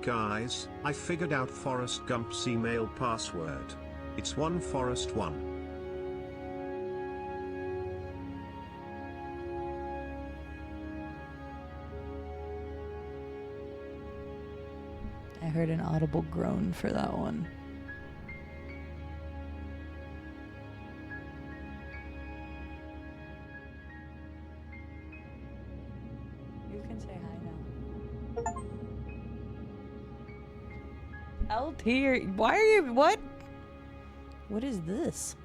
guys, I figured out Forrest Gump's email password. It's 1Forrest1. I heard an audible groan for that one. You can say hi now. LT, why are you, what? What is this?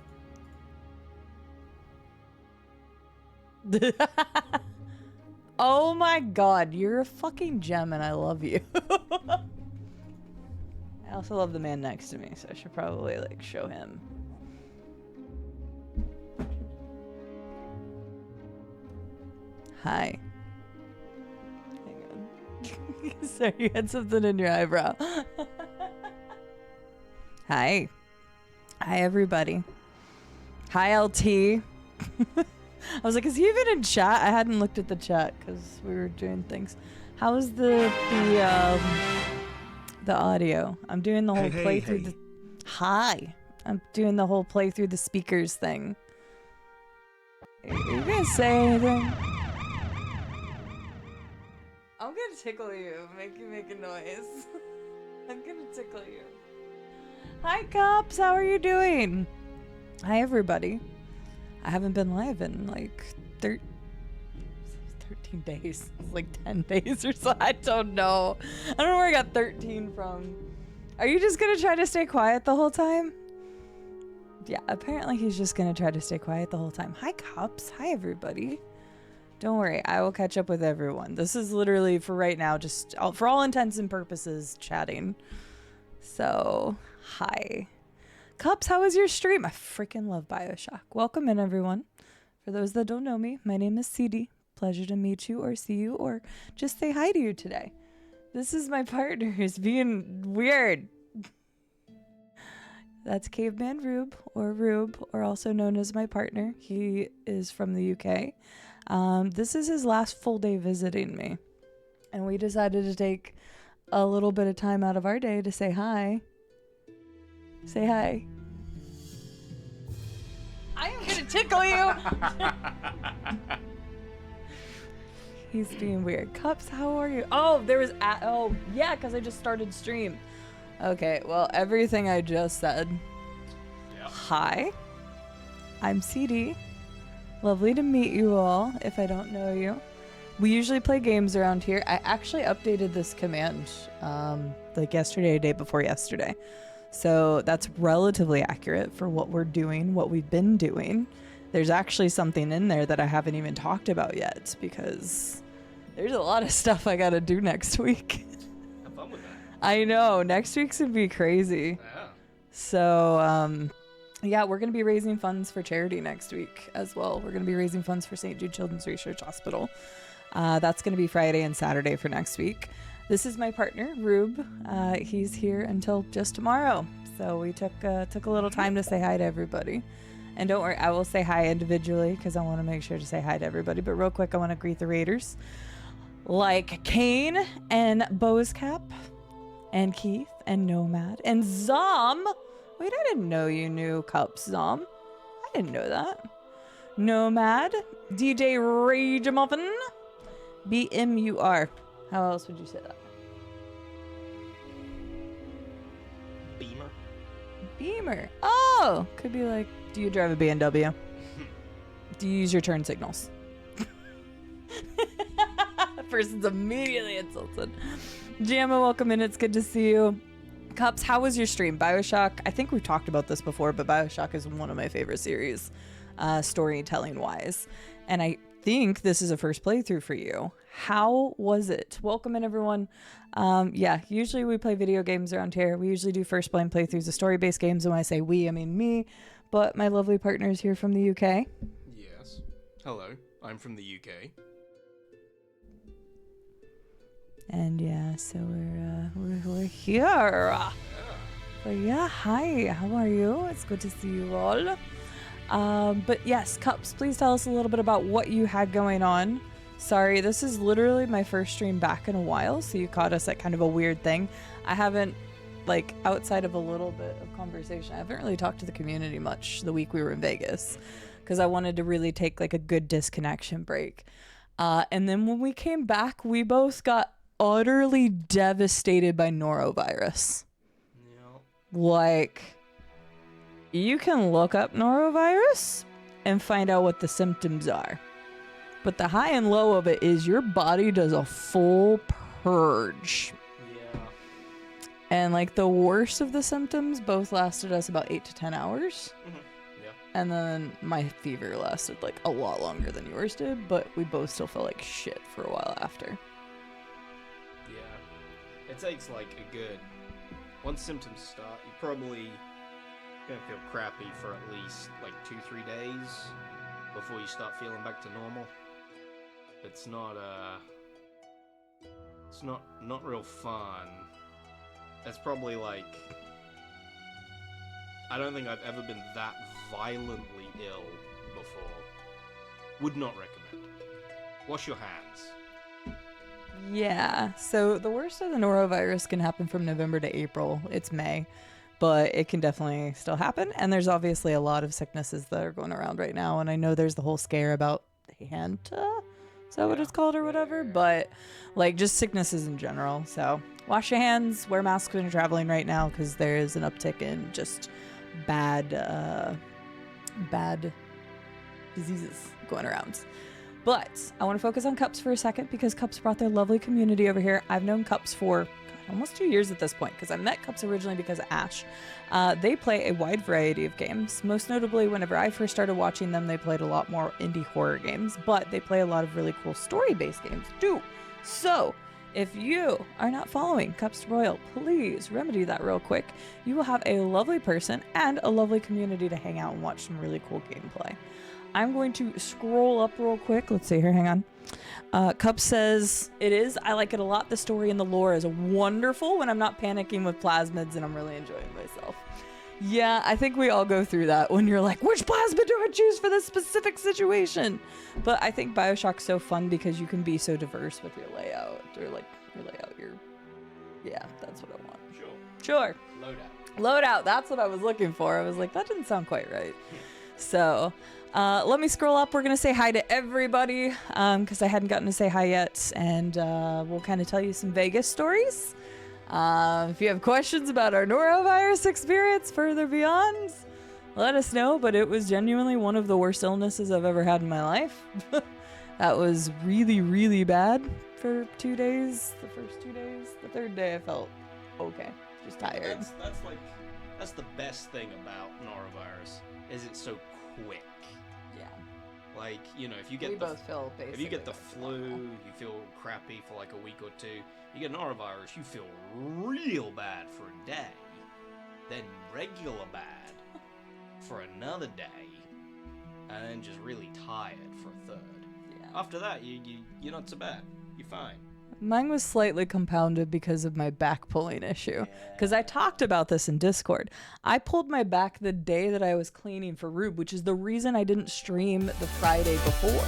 Oh my god, you're a fucking gem and I love you. I also love the man next to me, so I should probably like show him. Hi. Hang on. Sorry, you had something in your eyebrow. Hi. Hi, everybody. Hi, LT. I was like, is he even in chat? I hadn't looked at the chat because we were doing things. How's the audio? I'm doing the whole playthrough. Hi. I'm doing the whole playthrough the speakers thing. Are you gonna say anything? I'm gonna tickle you. Make you make a noise. I'm gonna tickle you. Hi, Cops. How are you doing? Hi, everybody. I haven't been live in like 13 days. It's like 10 days or so. I don't know. I don't know where I got 13 from. Are you just gonna try to stay quiet the whole time? Yeah, apparently he's just gonna try to stay quiet the whole time. Hi, Cops. Hi, everybody. Don't worry, I will catch up with everyone. This is literally, for right now, just for all intents and purposes, chatting. So, hi. Cups, how was your stream? I freaking love BioShock. Welcome in, everyone. For those that don't know me, my name is Cide. Pleasure to meet you or see you or just say hi to you today. This is my partner who's being weird. That's Caveman Roob, or also known as my partner. He is from the UK. This is his last full day visiting me. And we decided to take a little bit of time out of our day to say hi. Say hi. I am gonna tickle you! He's being weird. Cups, how are you? Oh, there was oh, yeah, because I just started stream. Okay, well, everything I just said. Yep. Hi. I'm CD. Lovely to meet you all, if I don't know you. We usually play games around here. I actually updated this command like yesterday, day before yesterday. So that's relatively accurate for what we're doing, what we've been doing. There's actually something in there that I haven't even talked about yet because there's a lot of stuff I gotta do next week. Have fun with that. I know, next week's gonna be crazy. Yeah. So, yeah, we're gonna be raising funds for charity next week as well. We're gonna be raising funds for St. Jude Children's Research Hospital. That's gonna be Friday and Saturday for next week. This is my partner, Roob. He's here until just tomorrow. So we took a little time to say hi to everybody. And don't worry, I will say hi individually because I want to make sure to say hi to everybody. But real quick, I want to greet the Raiders. Like Kane and Bozcap and Keith and Nomad and Zom. Wait, I didn't know you knew Cups, Zom. I didn't know that. Nomad, DJ Rage Muffin, BMUR. How else would you say that? Beamer. Oh, could be like, do you drive a BMW? Do you use your turn signals? Person's immediately insulted. Jamma, welcome in. It's good to see you. Cups, how was your stream? BioShock, I think we've talked about this before, but BioShock is one of my favorite series, storytelling-wise. And I think this is a first playthrough for you. How was it? Welcome in, everyone. Yeah, usually we play video games around here. We usually do first blind playthroughs of story-based games, and when I say we, I mean me, but my lovely partner is here from the UK. Yes. Hello, I'm from the UK. And yeah, so we're here. Yeah. So yeah, hi, how are you? It's good to see you all. But yes, Cups, please tell us a little bit about what you had going on Sorry, this is literally my first stream back in a while, so you caught us at kind of a weird thing. I haven't, like, outside of a little bit of conversation, I haven't really talked to the community much the week we were in Vegas, because I wanted to really take, like, a good disconnection break. And then when we came back, we both got utterly devastated by Norovirus. Yep. Like, you can look up Norovirus and find out what the symptoms are. But the high and low of it is your body does a full purge. Yeah. And like the worst of the symptoms both lasted us about 8 to 10 hours. Mm-hmm. Yeah. And then my fever lasted like a lot longer than yours did, but we both still felt like shit for a while after. Yeah. It takes like a good... Once symptoms start, you probably gonna feel crappy for at least like 2-3 days before you start feeling back to normal. It's not not real fun. It's probably like, I don't think I've ever been that violently ill before. Would not recommend. Wash your hands. Yeah, so the worst of the norovirus can happen from November to April. It's May, but it can definitely still happen. And there's obviously a lot of sicknesses that are going around right now. And I know there's the whole scare about Hanta. Is that what it's called or whatever? But like just sicknesses in general. So wash your hands, wear masks when you're traveling right now because there is an uptick in just bad diseases going around. But I want to focus on Cups for a second because Cups brought their lovely community over here. I've known Cups for almost 2 years at this point because I met Cups originally because of Ash. They play a wide variety of games. Most notably, whenever I first started watching them, they played a lot more indie horror games, but they play a lot of really cool story-based games too. So if you are not following Cups Royal, please remedy that real quick. You will have a lovely person and a lovely community to hang out and watch some really cool gameplay. I'm going to scroll up real quick. Let's see here. Hang on. Cup says, it is. I like it a lot. The story and the lore is wonderful when I'm not panicking with plasmids and I'm really enjoying myself. Yeah, I think we all go through that when you're like, which plasmid do I choose for this specific situation? But I think Bioshock's so fun because you can be so diverse with your layout. Or like your layout, yeah, that's what I want. Sure. Loadout. That's what I was looking for. I was like, that didn't sound quite right. So... let me scroll up. We're going to say hi to everybody because I hadn't gotten to say hi yet. And we'll kind of tell you some Vegas stories. If you have questions about our norovirus experience further beyond, let us know. But it was genuinely one of the worst illnesses I've ever had in my life. That was really, really bad for 2 days. The first 2 days. The third day I felt okay. Just tired. That's the best thing about norovirus is it's so quick. Like, you know, if you get the flu, you feel crappy for like a week or two. You get norovirus, you feel real bad for a day, then regular bad for another day, and then just really tired for a third. Yeah. After that, you're not so bad. You're fine. Mine was slightly compounded because of my back pulling issue. Because I talked about this in Discord. I pulled my back the day that I was cleaning for Roob, which is the reason I didn't stream the Friday before.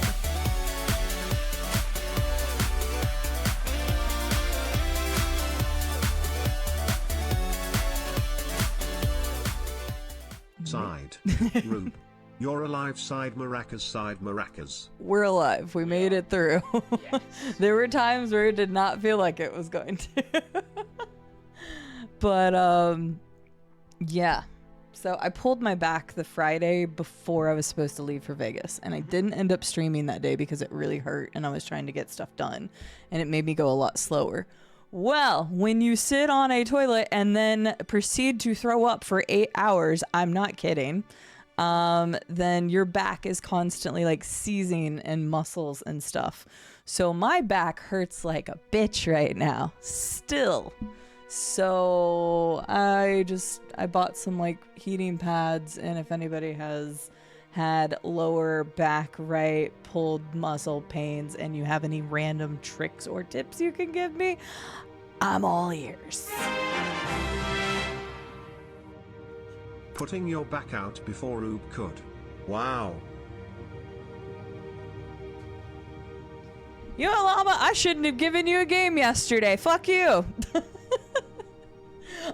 Cide. Roob. You're alive, Cide maracas. We're alive. We made it through. Yes. There were times where it did not feel like it was going to. But, yeah. So I pulled my back the Friday before I was supposed to leave for Vegas. And I didn't end up streaming that day because it really hurt and I was trying to get stuff done. And it made me go a lot slower. Well, when you sit on a toilet and then proceed to throw up for 8 hours, I'm not kidding, then your back is constantly like seizing and muscles and stuff. So my back hurts like a bitch right now still. So I bought some like heating pads, and if anybody has had lower back right pulled muscle pains and you have any random tricks or tips you can give me, I'm all ears. Putting your back out before Roob could. Wow. You know, Llama, I shouldn't have given you a game yesterday. Fuck you.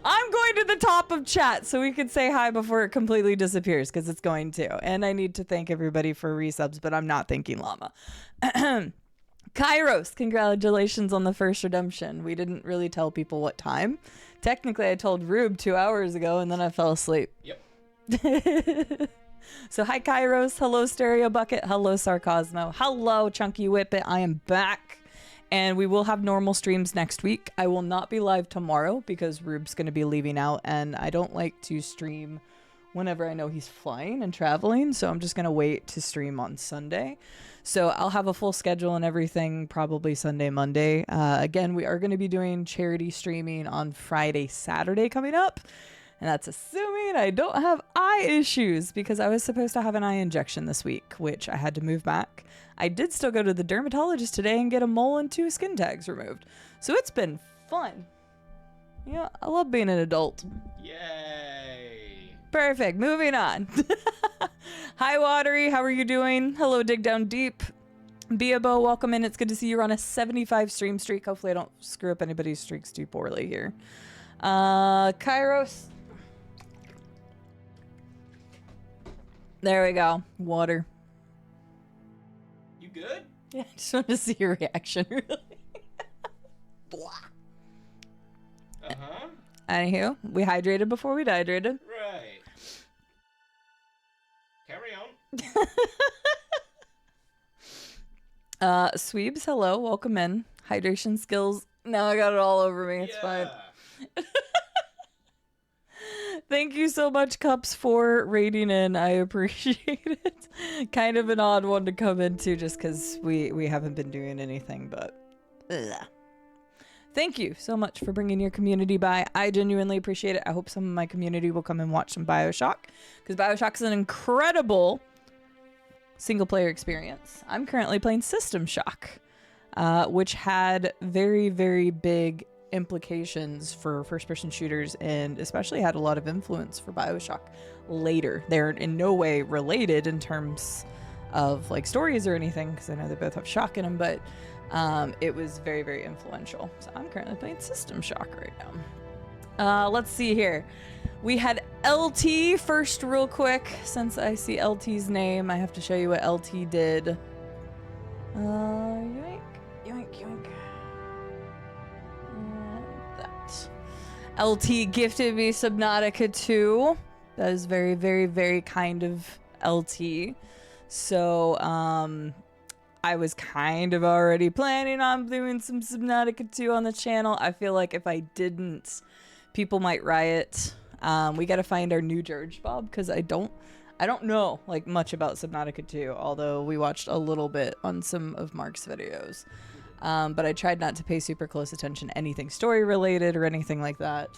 I'm going to the top of chat so we can say hi before it completely disappears, because it's going to. And I need to thank everybody for resubs, but I'm not thanking Llama. Kairos, congratulations on the first redemption. We didn't really tell people what time. Technically, I told Roob 2 hours ago, and then I fell asleep. Yep. So hi, Kairos. Hello, Stereo Bucket. Hello, Sarcosmo. Hello, Chunky Whippet. I am back. And we will have normal streams next week. I will not be live tomorrow because Roob's going to be leaving out, and I don't like to stream whenever I know he's flying and traveling, so I'm just going to wait to stream on Sunday. So I'll have a full schedule and everything probably Sunday, Monday. Again, we are going to be doing charity streaming on Friday, Saturday coming up, and that's assuming I don't have eye issues, because I was supposed to have an eye injection this week, which I had to move back. I did still go to the dermatologist today and get a mole and 2 skin tags removed. So it's been fun. Yeah, I love being an adult. Yay. Perfect. Moving on. Hi, Watery. How are you doing? Hello, Dig Down Deep. Biabo, welcome in. It's good to see you're on a 75 stream streak. Hopefully I don't screw up anybody's streaks too poorly here. Kairos. There we go. Water. Good? Yeah, I just wanted to see your reaction, really. Blah. Uh-huh. Anywho, we hydrated before we dehydrated. Right. Carry on. Sweebs, hello. Welcome in. Hydration skills. Now I got it all over me. It's fine. Thank you so much, Cups, for raiding in. I appreciate it. Kind of an odd one to come into just because we haven't been doing anything, but... Ugh. Thank you so much for bringing your community by. I genuinely appreciate it. I hope some of my community will come and watch some Bioshock, because Bioshock is an incredible single-player experience. I'm currently playing System Shock, which had very, very big implications for first-person shooters, and especially had a lot of influence for Bioshock later. They're in no way related in terms of like stories or anything, because I know they both have shock in them, but it was very, very influential. So I'm currently playing System Shock right now. Let's see here. We had LT first real quick. Since I see LT's name, I have to show you what LT did. Yoink, yoink, yoink. LT gifted me Subnautica 2. That is very, very, very kind of LT. So, I was kind of already planning on doing some Subnautica 2 on the channel. I feel like if I didn't, people might riot. We got to find our new George Bob, because I don't know like much about Subnautica 2, although we watched a little bit on some of Mark's videos. But I tried not to pay super close attention to anything story related or anything like that.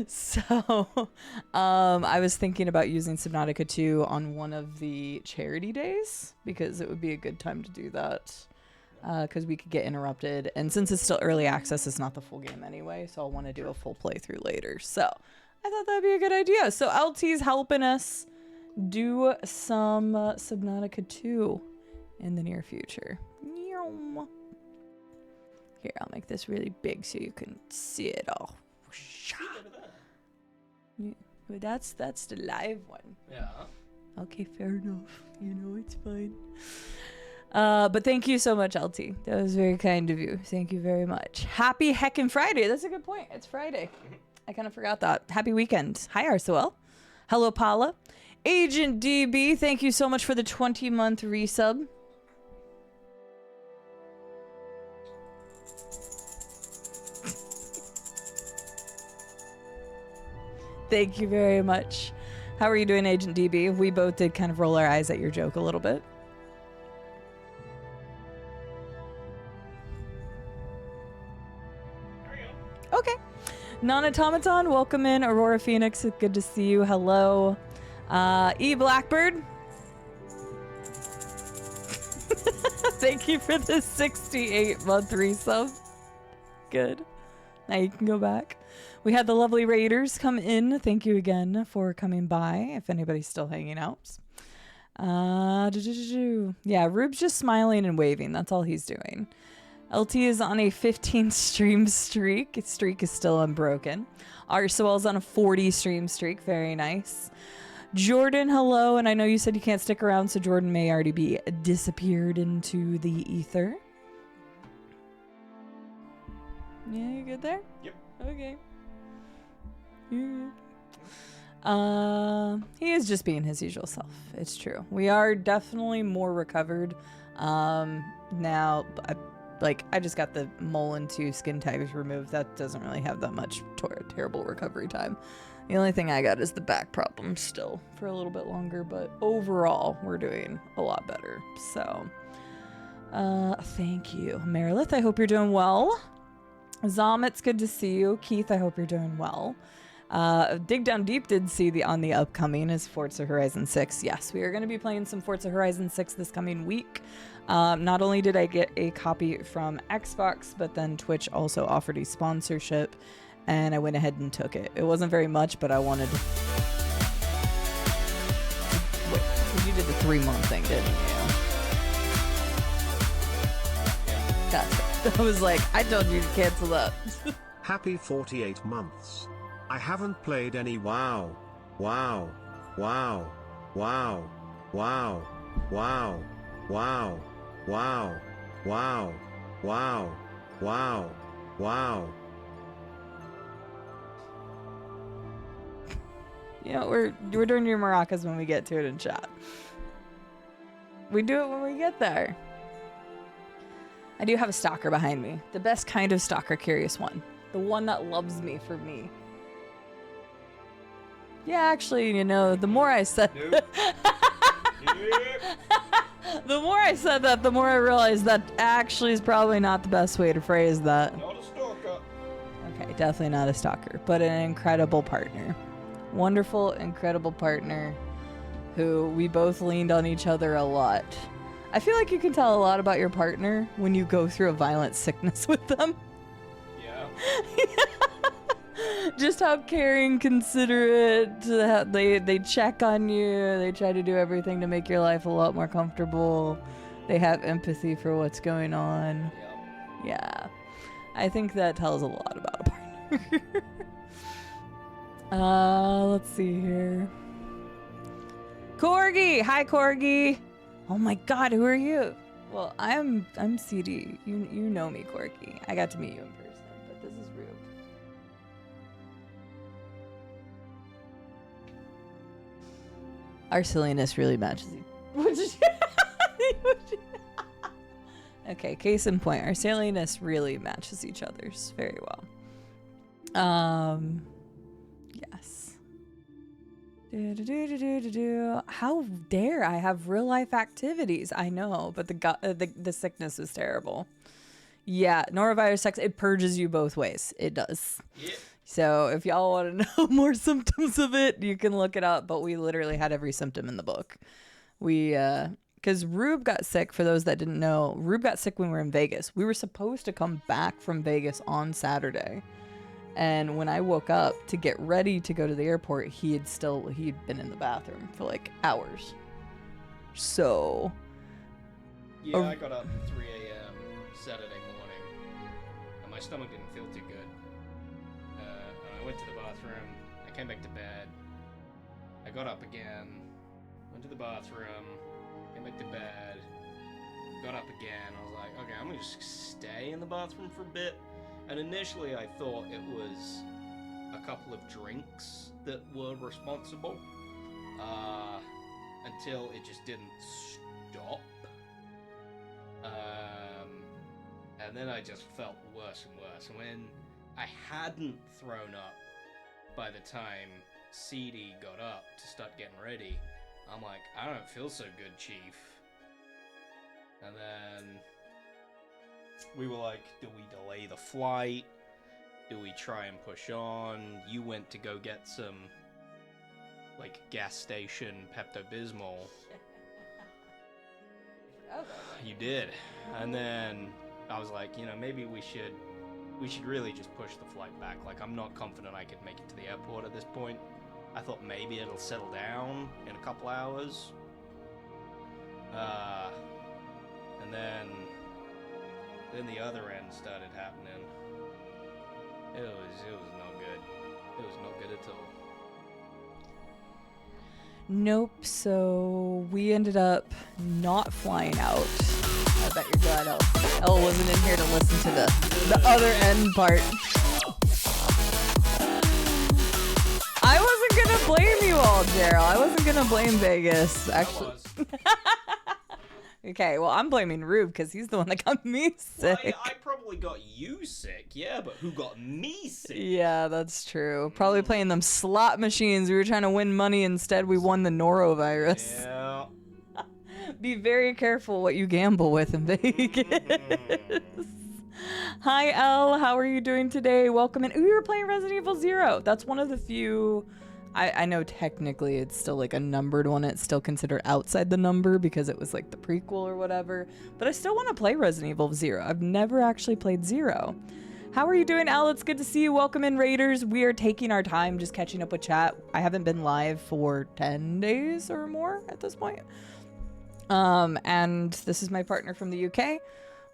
So, I was thinking about using Subnautica 2 on one of the charity days, because it would be a good time to do that, because we could get interrupted. And since it's still early access, it's not the full game anyway, so I'll want to do a full playthrough later. So, I thought that'd be a good idea. So, LT's helping us do some Subnautica 2 in the near future. Here, I'll make this really big so you can see it all. Well, that's the live one. Yeah. Okay, fair enough. You know, it's fine. But thank you so much, LT. That was very kind of you. Thank you very much. Happy heckin' Friday. That's a good point. It's Friday. I kind of forgot that. Happy weekend. Hi, Arsoel. Hello, Paula. Agent DB, thank you so much for the 20-month resub. Thank you very much. How are you doing, Agent DB? We both did kind of roll our eyes at your joke a little bit. There we go. Okay. Non-automaton, welcome in. Aurora Phoenix, good to see you. Hello. E Blackbird. Thank you for the 68-month resub. Good. Now you can go back. We had the lovely Raiders come in. Thank you again for coming by, if anybody's still hanging out. Yeah, Roob's just smiling and waving. That's all he's doing. LT is on a 15 stream streak. His streak is still unbroken. Arsenal's on a 40 stream streak. Very nice. Jordan, hello. And I know you said you can't stick around, so Jordan may already be disappeared into the ether. Yeah, you good there? Yep. Okay. He is just being his usual self. It's true. We are definitely more recovered. Now, I just got the mole and 2 skin tags removed. That doesn't really have that much terrible recovery time. The only thing I got is the back problem still for a little bit longer, but overall, we're doing a lot better. So, thank you. Merilith, I hope you're doing well. Zom, it's good to see you. Keith, I hope you're doing well. Dig Down Deep did see on the upcoming is Forza Horizon 6. Yes, we are going to be playing some Forza Horizon 6 this coming week. Not only did I get a copy from Xbox, but then Twitch also offered a sponsorship, and I went ahead and took it. It wasn't very much, but I wanted... Wait, you did the 3-month thing, didn't you? Gotcha. I was like, I told you to cancel that. Happy 48 months. I haven't played any WoW. Wow. Wow. Wow. Wow. Wow. Wow. Wow. Wow. Wow. Wow. Wow. You know, we're doing your maracas when we get to it in chat. We do it when we get there. I do have a stalker behind me. The best kind of stalker, curious one. The one that loves me for me. Yeah, actually, you know, the more I said Nope. the more I said that, the more I realized that actually is probably not the best way to phrase that. Not a stalker. Okay, definitely not a stalker, but an incredible partner. Wonderful, incredible partner who we both leaned on each other a lot. I feel like you can tell a lot about your partner when you go through a violent sickness with them. Yeah. Just how caring, considerate, they check on you, they try to do everything to make your life a lot more comfortable. They have empathy for what's going on. Yeah. I think that tells a lot about a partner. Let's see here. Corgi! Hi, Corgi! Oh my god, who are you? Well, I'm CD. You know me, Corgi. I got to meet you in person, but this is Roob. Our silliness really matches you. Okay, case in point, our silliness really matches each other's very well. Yes. How dare I have real life activities? I know, but the sickness is terrible. Yeah, norovirus sex, it purges you both ways. It does. Yeah. So if y'all want to know more symptoms of it, you can look it up. But we literally had every symptom in the book. Because Roob got sick, for those that didn't know, Roob got sick when we were in Vegas. We were supposed to come back from Vegas on Saturday. And when I woke up to get ready to go to the airport, he'd been in the bathroom for like hours. So. Yeah, I got up at 3 a.m. Saturday morning, and my stomach didn't feel too good. I went to the bathroom, I came back to bed, I got up again, went to the bathroom, came back to bed, got up again. I was like, okay, I'm gonna just stay in the bathroom for a bit. And initially I thought it was a couple of drinks that were responsible, until it just didn't stop. And then I just felt worse and worse. And when I hadn't thrown up by the time Cide got up to start getting ready, I'm like, I don't feel so good, Chief. And then we were like, do we delay the flight? Do we try and push on? You went to go get some, like, gas station Pepto-Bismol. You did. And then I was like, you know, maybe we should really just push the flight back. Like, I'm not confident I could make it to the airport at this point. I thought maybe it'll settle down in a couple hours. And then the other end started happening. It was not good. It was not good at all. Nope, so we ended up not flying out. I bet you're glad Elle wasn't in here to listen to the other end part. I wasn't gonna blame you all, Gerald. I wasn't gonna blame Vegas, actually. Okay, well, I'm blaming Roob because he's the one that got me sick. Well, I probably got you sick, yeah, but who got me sick? Yeah, that's true. Probably playing them slot machines. We were trying to win money. Instead, we won the Norovirus. Yeah. Be very careful what you gamble with in Vegas. Hi, Elle. How are you doing today? Welcome in. Ooh, you were playing Resident Evil 0. That's one of the few... I know technically it's still like a numbered one. It's still considered outside the number because it was like the prequel or whatever. But I still want to play Resident Evil 0. I've never actually played 0. How are you doing, Elle? It's good to see you. Welcome in, Raiders. We are taking our time just catching up with chat. I haven't been live for 10 days or more at this point. And this is my partner from the UK.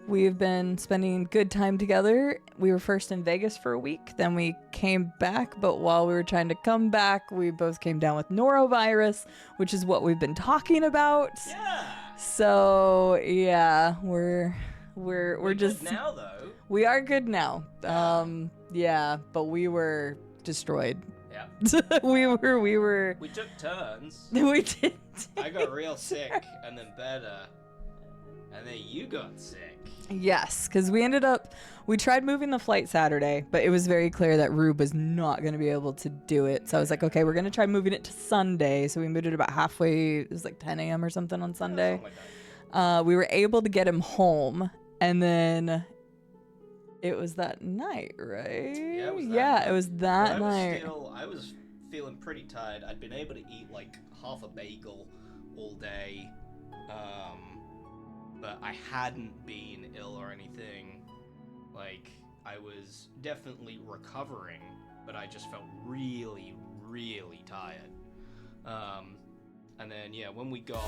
We've been spending good time together. We were first in Vegas for a week, then we came back, but while we were trying to come back, we both came down with Norovirus, which is what we've been talking about. Yeah. So, yeah, we're just good now though. We are good now. Yeah, but we were destroyed. Yeah. we were We took turns. We did. I got real sick and then better. And then you got sick. Yes, because we tried moving the flight Saturday, but it was very clear that Roob was not going to be able to do it. So I was like, okay, we're going to try moving it to Sunday. So we moved it about halfway. It was like 10 a.m. or something on Sunday. We were able to get him home, and then it was that night, right? Yeah, it was that night. I was feeling pretty tired. I'd been able to eat like half a bagel all day. But I hadn't been ill or anything. Like, I was definitely recovering, but I just felt really, really tired. And then, yeah, when we got...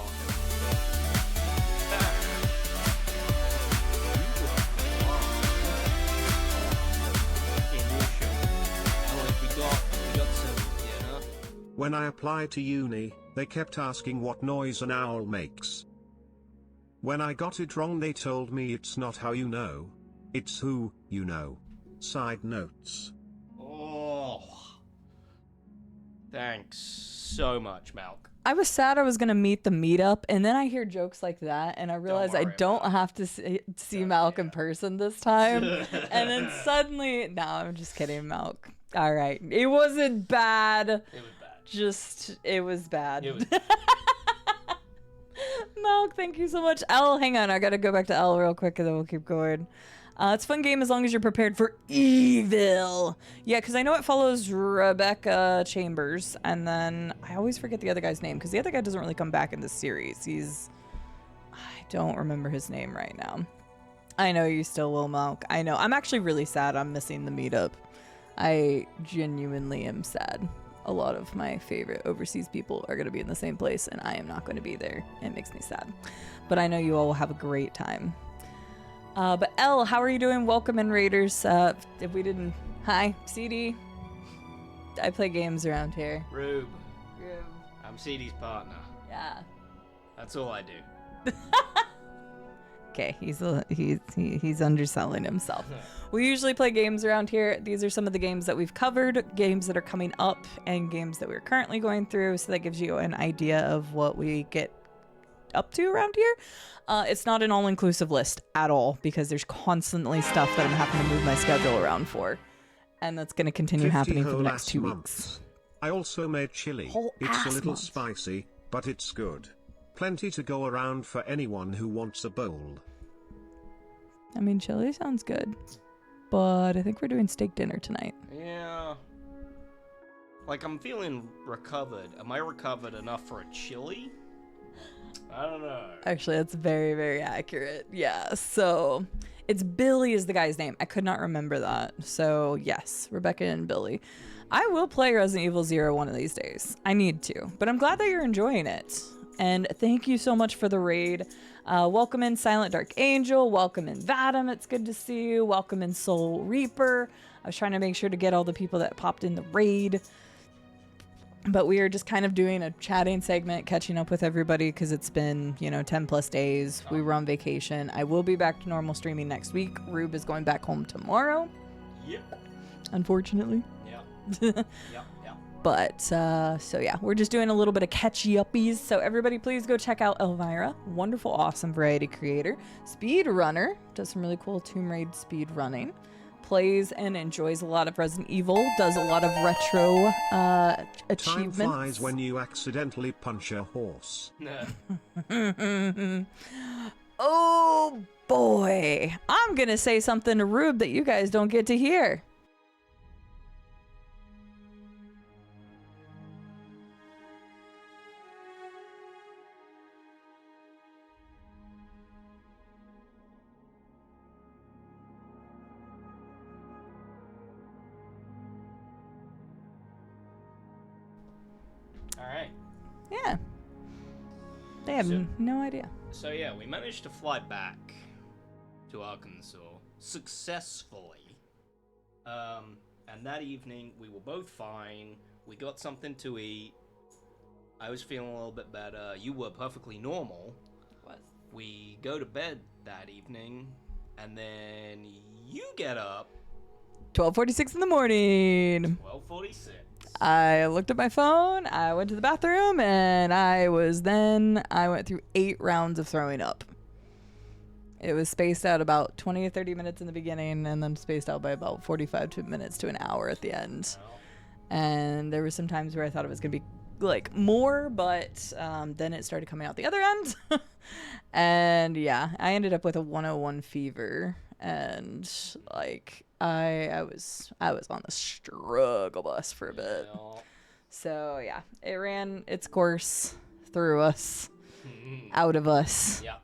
When I applied to uni, they kept asking what noise an owl makes. When I got it wrong, they told me it's not how you know, it's who you know. Side notes. Oh, thanks so much, Malk. I was sad I was going to meet the meetup, and then I hear jokes like that, and I realize I don't have to see Malk in person this time. And then suddenly, no, I'm just kidding, Malk. All right. It wasn't bad. It was bad. It was bad. It was bad. Malk, thank you so much. Elle, hang on. I got to go back to Elle real quick, and then we'll keep going. It's a fun game as long as you're prepared for evil. Yeah, because I know it follows Rebecca Chambers, and then I always forget the other guy's name, because the other guy doesn't really come back in this series. I don't remember his name right now. I know you still will, Malk. I know. I'm actually really sad I'm missing the meetup. I genuinely am sad. A lot of my favorite overseas people are going to be in the same place, and I am not going to be there. It makes me sad. But I know you all will have a great time. But Elle, how are you doing? Welcome in, Raiders. If we didn't... Hi, CD. I play games around here. Roob. I'm CD's partner. Yeah. That's all I do. Okay, he's underselling himself. We usually play games around here. These are some of the games that we've covered, games that are coming up, and games that we're currently going through, so that gives you an idea of what we get up to around here. It's not an all-inclusive list at all, because there's constantly stuff that I'm having to move my schedule around for, and that's going to continue happening for the next 2 weeks. I also made chili. It's a little spicy, but it's good. Plenty to go around for anyone who wants a bowl. I mean, chili sounds good, but I think we're doing steak dinner tonight. Yeah. Like, I'm feeling recovered. Am I recovered enough for a chili? I don't know. Actually, that's very, very accurate. Yeah, so it's Billy is the guy's name. I could not remember that. So, yes, Rebecca and Billy. I will play Resident Evil 0 one of these days. I need to. But I'm glad that you're enjoying it. And thank you so much for the raid. Welcome in Silent Dark Angel. Welcome in Vadim. It's good to see you. Welcome in Soul Reaper. I was trying to make sure to get all the people that popped in the raid. But we are just kind of doing a chatting segment, catching up with everybody because it's been, 10 plus days. We were on vacation. I will be back to normal streaming next week. Roob is going back home tomorrow. Yep. Unfortunately. Yep. But, so yeah, we're just doing a little bit of catchy-uppies. So everybody please go check out Elvira. Wonderful, awesome variety creator. Speedrunner. Does some really cool Tomb Raid speed running. Plays and enjoys a lot of Resident Evil, does a lot of retro achievements. Time flies when you accidentally punch a horse. Oh boy, I'm gonna say something to Roob that you guys don't get to hear. Alright. Yeah. They have no idea. So yeah, we managed to fly back to Arkansas successfully. And that evening we were both fine. We got something to eat. I was feeling a little bit better. You were perfectly normal. What? We go to bed that evening, and then you get up. 12:46 in the morning. 12:46. I looked at my phone, I went to the bathroom, and I went through 8 rounds of throwing up. It was spaced out about 20 to 30 minutes in the beginning, and then spaced out by about 45 minutes to an hour at the end. And there were some times where I thought it was going to be like more, but then it started coming out the other end. And yeah, I ended up with a 101 fever, and like I was on the struggle bus for a bit. So yeah, it ran its course through us, out of us. Yeah.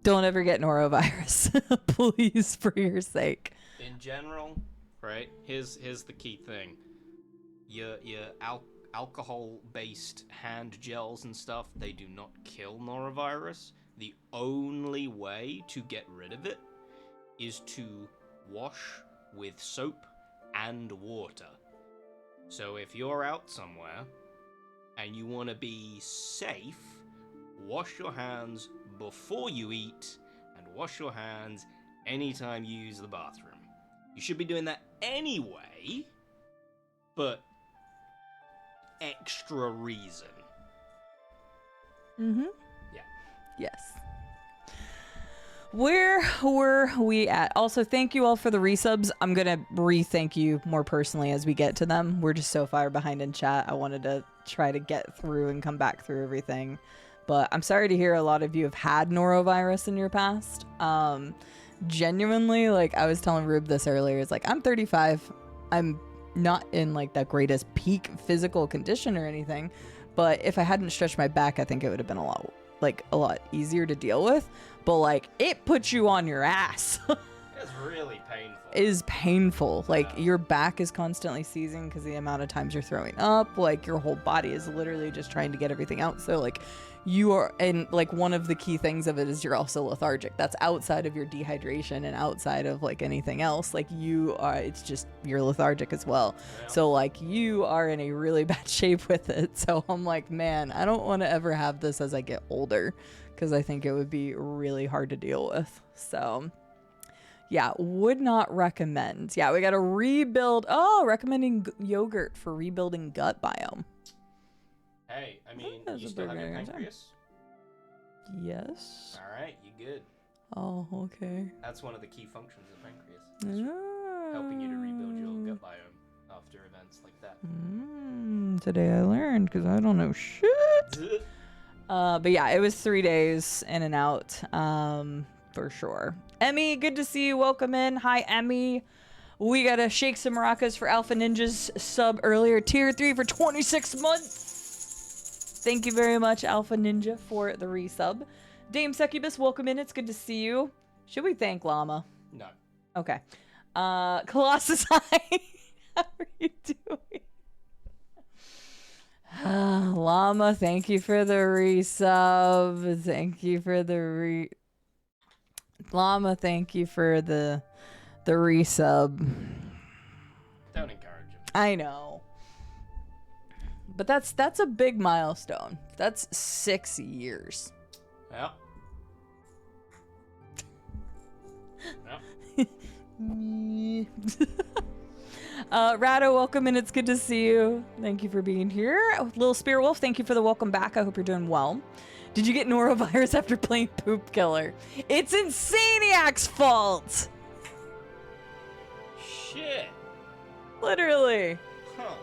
Don't ever get norovirus, please, for your sake. In general, right? Here's the key thing. Your alcohol-based hand gels and stuff, they do not kill norovirus. The only way to get rid of it is to wash with soap and water. So if you're out somewhere and you want to be safe, wash your hands before you eat and wash your hands anytime you use the bathroom. You should be doing that anyway, but extra reason. Mm-hmm. Yeah. Yes. Where were we at? Also, thank you all for the resubs. I'm going to re-thank you more personally as we get to them. We're just so far behind in chat. I wanted to try to get through and come back through everything. But I'm sorry to hear a lot of you have had norovirus in your past. Genuinely, like I was telling Roob this earlier, it's like I'm 35. I'm not in like the greatest peak physical condition or anything. But if I hadn't stretched my back, I think it would have been a lot easier to deal with. But like it puts you on your ass. It's really painful. It is painful. Like your back is constantly seizing because the amount of times you're throwing up. Like your whole body is literally just trying to get everything out. So like you are, and like one of the key things of it is you're also lethargic. That's outside of your dehydration and outside of like anything else. Like you are, it's just you're lethargic as well. Yeah. So like you are in a really bad shape with it. So I'm like, man, I don't want to ever have this as I get older because I think it would be really hard to deal with. So yeah, would not recommend. Yeah, we got to rebuild. Oh, recommending yogurt for rebuilding gut biome. Hey, I mean, you still have your pancreas? Yes. All right, you good. Oh, okay. That's one of the key functions of pancreas. Helping you to rebuild your gut biome after events like that. Today I learned because I don't know shit. But yeah, it was 3 days in and out, for sure. Emmy, good to see you. Welcome in. Hi, Emmy. We got to shake some maracas for Alpha Ninja's sub earlier. Tier 3 for 26 months. Thank you very much, Alpha Ninja, for the resub. Dame Succubus, welcome in. It's good to see you. Should we thank Llama? No. Okay. Colossus High, how are you doing? Llama, thank you for the resub. Thank you for the Llama, thank you for the resub. Don't encourage him. I know. But that's a big milestone. That's 6 years. Yeah. Rado, welcome in. It's good to see you. Thank you for being here. Little Spear Wolf, thank you for the welcome back. I hope you're doing well. Did you get Norovirus after playing Poop Killer? It's Insaniac's fault. Shit. Literally. Huh.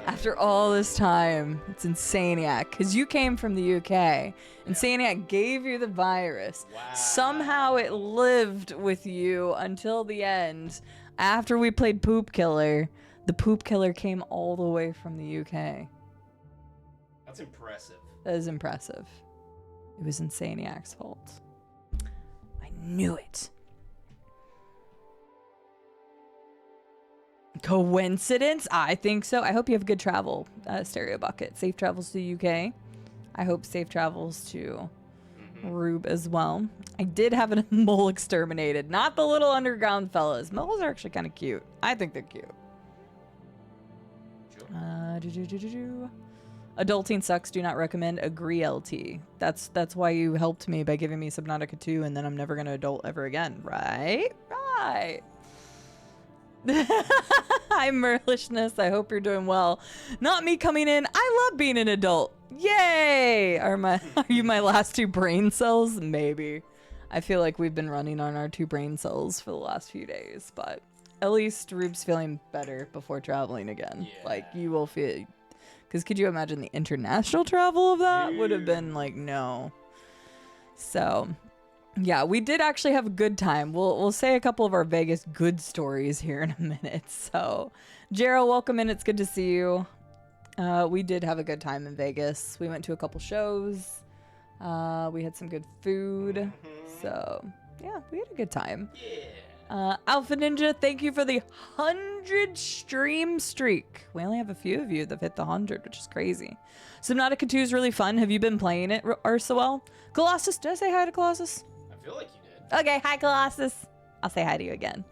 After all this time, it's Insaniac. Because you came from the UK. Insaniac gave you the virus. Wow. Somehow it lived with you until the end. After we played Poop Killer, the Poop Killer came all the way from the UK. That's impressive. That is impressive. It was Insaniac's fault. I knew it. Coincidence? I think so. I hope you have good travel, Stereo Bucket. Safe travels to the UK. I hope safe travels to Roob as well. I did have a mole exterminated. Not the little underground fellas. Moles are actually kind of cute. I think they're cute. Sure. Adulting sucks. Do not recommend. Agree, LT. That's why you helped me by giving me Subnautica 2, and then I'm never going to adult ever again. Right? Right. Hi, Merlishness. I hope you're doing well. Not me coming in. I love being an adult. Yay! Are you my last 2 brain cells? Maybe. I feel like we've been running on our 2 brain cells for the last few days, but at least Roob's feeling better before traveling again. Yeah. Like, you will feel... Because could you imagine the international travel of that? Would have been like, no. So... yeah, we did actually have a good time. We'll say a couple of our Vegas good stories here in a minute. So, Gerald, welcome in. It's good to see you. We did have a good time in Vegas. We went to a couple shows. We had some good food. So, yeah, we had a good time. Alpha Ninja, thank you for the 100 stream streak. We only have a few of you that hit the 100, which is crazy. Subnautica 2 is really fun. Have you been playing it, Ursawell? Colossus, did I say hi to Colossus? I feel like you did. Okay, hi Colossus. I'll say hi to you again.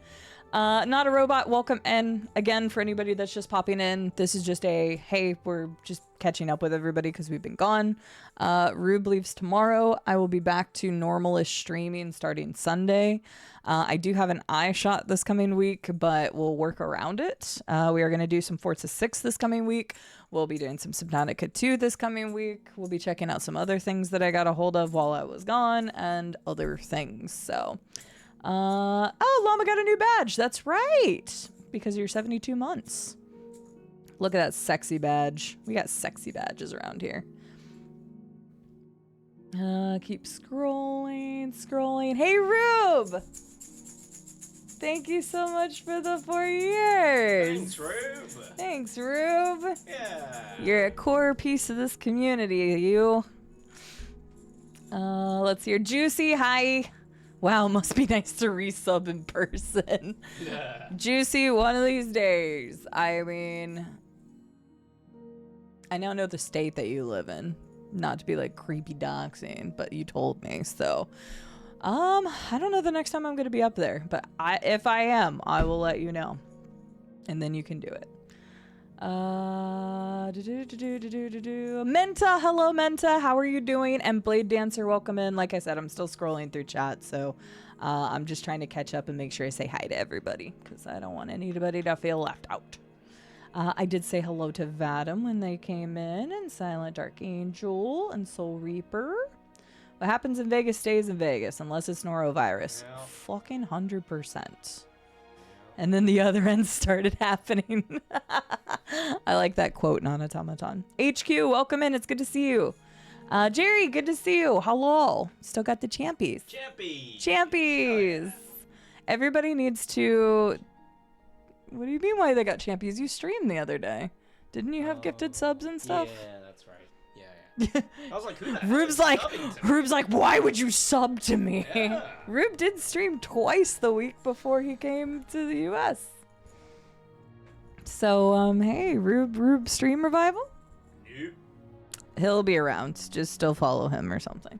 Not a robot, welcome in. Again, for anybody that's just popping in, this is just a, hey, we're just catching up with everybody because we've been gone. Roob leaves tomorrow. I will be back to normal-ish streaming starting Sunday. I do have an eye shot this coming week, but we'll work around it. We are going to do some Forza 6 this coming week. We'll be doing some Subnautica 2 this coming week. We'll be checking out some other things that I got a hold of while I was gone and other things. So, oh, Llama got a new badge. That's right. Because you're 72 months. Look at that sexy badge. We got sexy badges around here. Keep scrolling. Hey, Roob! Thank you so much for the 4 years. Thanks, Roob. Yeah. You're a core piece of this community, you. Let's hear Juicy. Hi. Wow, must be nice to resub in person. Yeah. Juicy, one of these days. I mean, I now know the state that you live in. Not to be like creepy doxing, but you told me, so I don't know the next time I'm gonna be up there, but if I am, I will let you know, and then you can do it. Menta, hello Menta, how are you doing? And Blade Dancer, welcome in. Like I said, I'm still scrolling through chat, so I'm just trying to catch up and make sure I say hi to everybody because I don't want anybody to feel left out. I did say hello to Vadim when they came in, and Silent Archangel, and Soul Reaper. What happens in Vegas stays in Vegas, unless it's Norovirus. Yeah. Fucking 100%. And then the other end started happening. I like that quote, non-automaton. HQ, welcome in. It's good to see you. Jerry, good to see you. Hello. Still got the champies. Champies. Everybody needs to... What do you mean why they got champions? You streamed the other day. Didn't you have gifted subs and stuff? Yeah, that's right. Yeah. I was like, who the hell Roob's is like, subbing to me? Roob's like, why would you sub to me? Yeah. Roob did stream twice the week before he came to the US. So, hey, Roob stream revival? Nope. He'll be around. Just still follow him or something.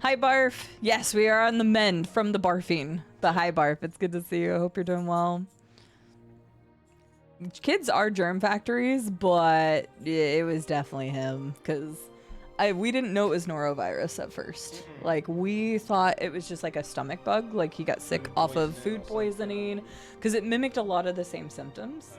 Hi, Barf. Yes, we are on the mend from the barfing. But hi, Barf. It's good to see you. I hope you're doing well. Kids are germ factories, but it was definitely him because we didn't know it was norovirus at first. Like, we thought it was just like a stomach bug. Like, he got sick off of food poisoning because it mimicked a lot of the same symptoms.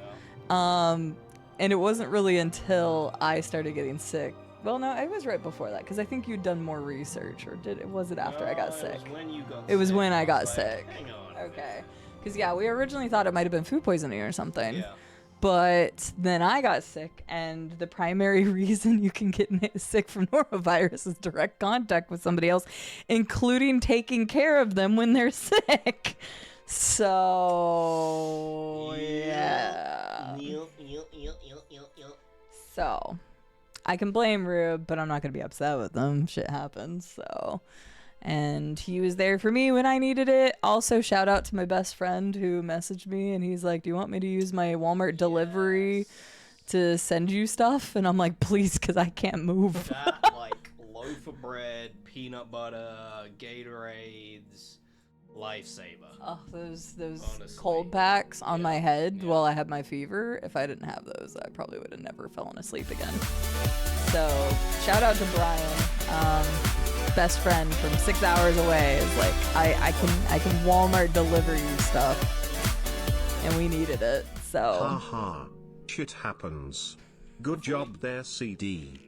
And it wasn't really until I started getting sick. Well, no, it was right before that because I think you'd done more research, or was it after I got sick? It was when I got sick. Hang on. Okay. Because, yeah, we originally thought it might have been food poisoning or something. Yeah. But then I got sick, and the primary reason you can get sick from norovirus is direct contact with somebody else, including taking care of them when they're sick. So, yeah. So, I can blame Rube, but I'm not going to be upset with him. Shit happens, so... And he was there for me when I needed it. Also, shout out to my best friend who messaged me, and he's like, do you want me to use my Walmart delivery to send you stuff? And I'm like, please, because I can't move. That, like, loaf of bread, peanut butter, Gatorades, lifesaver. Oh, those Honestly, cold packs on my head while I had my fever. If I didn't have those, I probably would have never fallen asleep again. So, shout out to Brian. Best friend from 6 hours away is like, I can Walmart deliver you stuff, and we needed it. So haha, shit happens. Good job there, CD.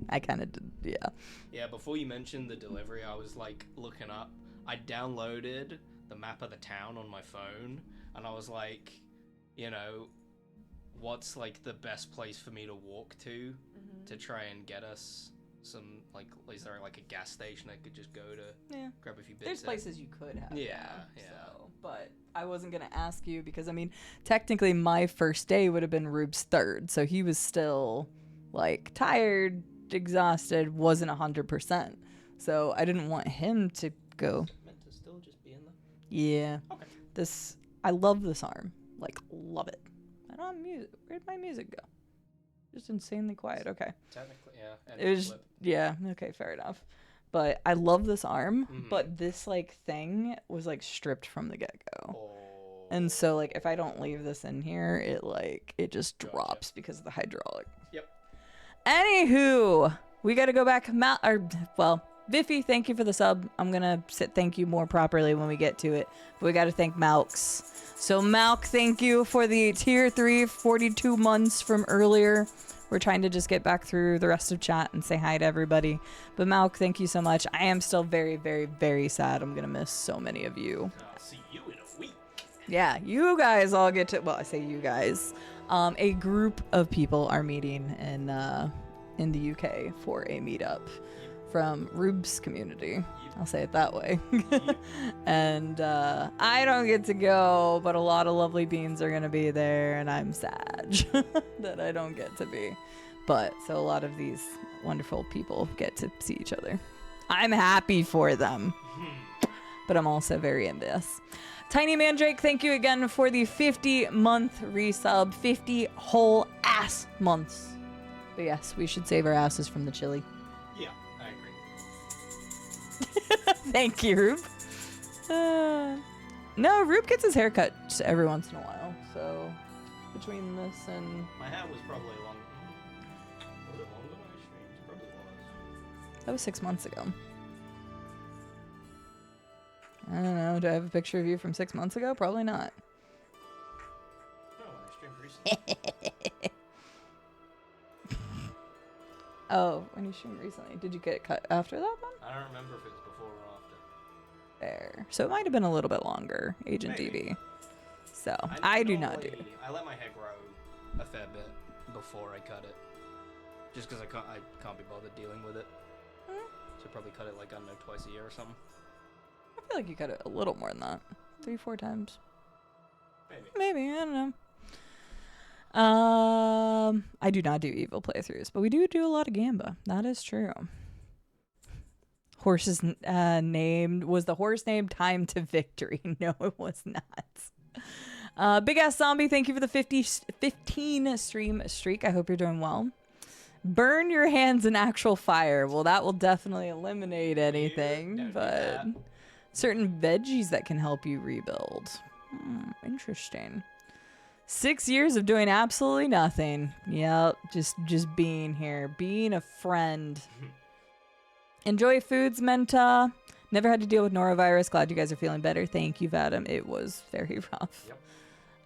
I kind of did, yeah. Yeah, before you mentioned the delivery, I was like looking up. I downloaded the map of the town on my phone, and I was like, you know, what's like the best place for me to walk to try and get us some, like, is there like a gas station I could just go to grab a few bits? There's places you could have. Yeah. So, but I wasn't going to ask you because, I mean, technically my first day would have been Rube's third. So he was still, like, tired, exhausted, wasn't 100%. So I didn't want him to go. Meant to still just be in there? Yeah. Okay. I love this arm. Like, love it. I don't have music. Where'd my music go? Just insanely quiet. Okay. Technically, yeah. And It was, flip. yeah, okay, fair enough. But I love this arm, but this, like, thing was, like, stripped from the get-go. Oh. And so, like, if I don't leave this in here, it just drops because of the hydraulic. Yep. Anywho, we got to go back. Biffy, thank you for the sub. I'm going to thank you more properly when we get to it. But we got to thank Malks. So, Malk, thank you for the tier 3 42 months from earlier. We're trying to just get back through the rest of chat and say hi to everybody. But Malk, thank you so much. I am still very, very, very sad. I'm going to miss so many of you. I'll see you in a week. Yeah, you guys all get to, well, I say you guys. A group of people are meeting in the UK for a meetup from Roob's community. I'll say it that way. And I don't get to go, but a lot of lovely beans are going to be there, and I'm sad that I don't get to be. But so a lot of these wonderful people get to see each other. I'm happy for them, but I'm also very envious. Tiny Mandrake, thank you again for the 50-month resub, 50 whole ass months. But yes, we should save our asses from the chili. Yeah, I agree. Thank you, Rube. No, Rube gets his haircut every once in a while. So between this and my hair was probably long. Was it longer when I streamed? It probably was. that was 6 months ago. I don't know. Do I have a picture of you from 6 months ago? Probably not. No, when I streamed recently. Oh, when you streamed recently. Did you get it cut after that one? I don't remember if it was before or after. There. So it might have been a little bit longer, Agent Maybe. DB. So I do not do it. I let my hair grow a fair bit before I cut it, just because I can't be bothered dealing with it. So probably cut it like, I don't know, twice a year or something. I feel like you cut it a little more than that. 3-4 times. Maybe. I don't know. I do not do evil playthroughs, but we do a lot of Gamba. That is true. Horse's named was the horse named Time to Victory? No, it was not. Big Ass Zombie, thank you for the 15 stream streak. I hope you're doing well. Burn your hands in actual fire. Well, that will definitely eliminate anything, but certain veggies that can help you rebuild. Interesting. 6 years of doing absolutely nothing. Yep, just being here, being a friend. Enjoy foods, Menta. Never had to deal with norovirus. Glad you guys are feeling better. Thank you, Vadim. It was very rough. Yep.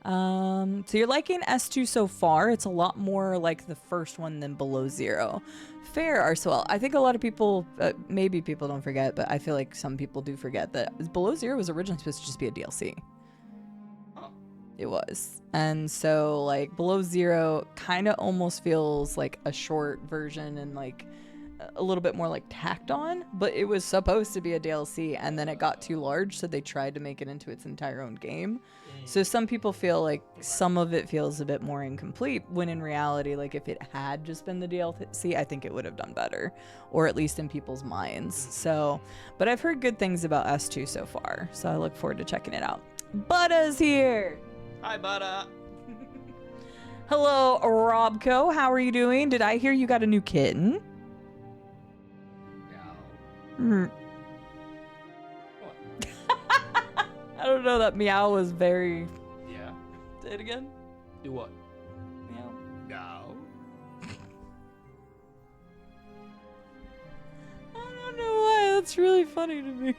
So you're liking S2 so far. It's a lot more like the first one than Below Zero. Fair, Arcewell. I think a lot of people, maybe people don't forget, but I feel like some people do forget that Below Zero was originally supposed to just be a DLC. Huh. It was. And so like Below Zero kind of almost feels like a short version and like a little bit more like tacked on, but it was supposed to be a DLC and then it got too large, so they tried to make it into its entire own game. So some people feel like some of it feels a bit more incomplete, when in reality, like if it had just been the DLC, I think it would have done better, or at least in people's minds. So, but I've heard good things about S2 so far, so I look forward to checking it out. Butta's here. Hi, Butta. Hello, Robco. How are you doing? Did I hear you got a new kitten? No. I don't know, that meow was very... Yeah. Say it again. Do what? Meow. No. I don't know why, that's really funny to me.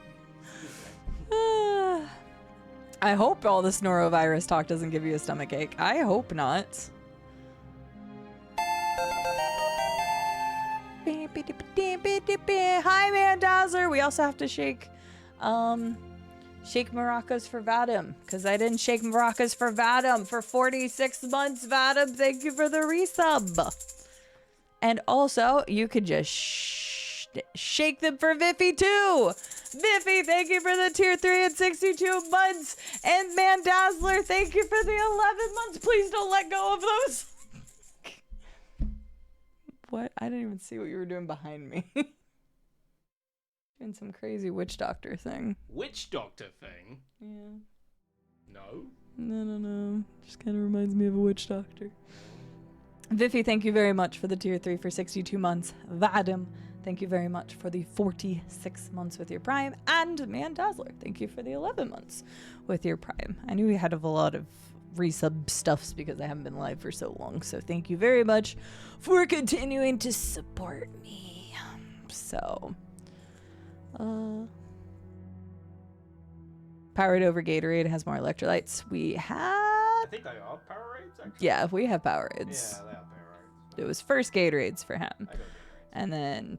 I hope all this norovirus talk doesn't give you a stomach ache. I hope not. Hi, Man Dazzler. We also have to shake maracas for Vadim, because I didn't shake maracas for Vadim for 46 months. Vadim, thank you for the resub. And also, you could just shake them for Viffy too. Viffy, thank you for the tier 3 and 62 months. And Man Dazzler, thank you for the 11 months. Please don't let go of those. What? I didn't even see what you were doing behind me. Doing some crazy witch doctor thing. Witch doctor thing? Yeah. No? No. Just kind of reminds me of a witch doctor. Viffy, thank you very much for the tier 3 for 62 months. Vadim, thank you very much for the 46 months with your Prime. And Man Dazzler, thank you for the 11 months with your Prime. I knew we had a lot of resub stuffs because I haven't been live for so long. So thank you very much for continuing to support me. So... Powered over Gatorade has more electrolytes. We have... I think they are Powerades, actually. Yeah, we have Powerades. Yeah, they are Powerades. It was first Gatorades for him. I got Gatorades. And then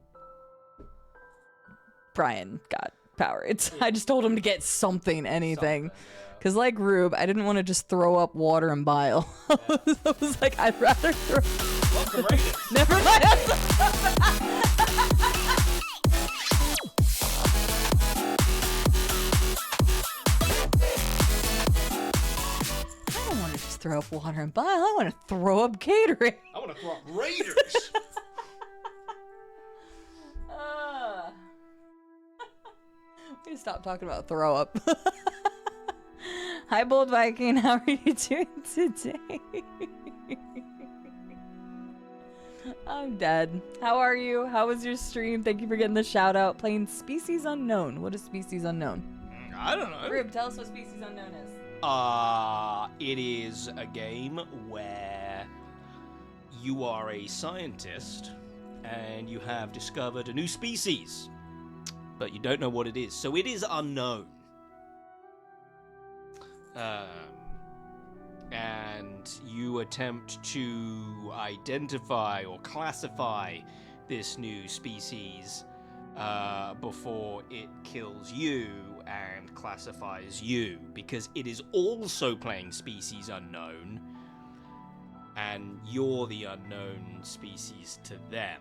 Brian got Powerades. I just told him to get anything. Something, Because like Roob, I didn't want to just throw up water and bile. I was like, I'd rather throw... Welcome, right? Never mind. Throw up water and bile. I want to throw up Gatorade. I want to throw up Raiders. We need to stop talking about throw up. Hi, Bold Viking. How are you doing today? I'm dead. How are you? How was your stream? Thank you for getting the shout out. Playing Species Unknown. What is Species Unknown? I don't know. Rube, tell us what Species Unknown is. It is a game where you are a scientist and you have discovered a new species, but you don't know what it is, so it is unknown. And you attempt to identify or classify this new species before it kills you and classifies you, because it is also playing Species Unknown, and you're the unknown species to them.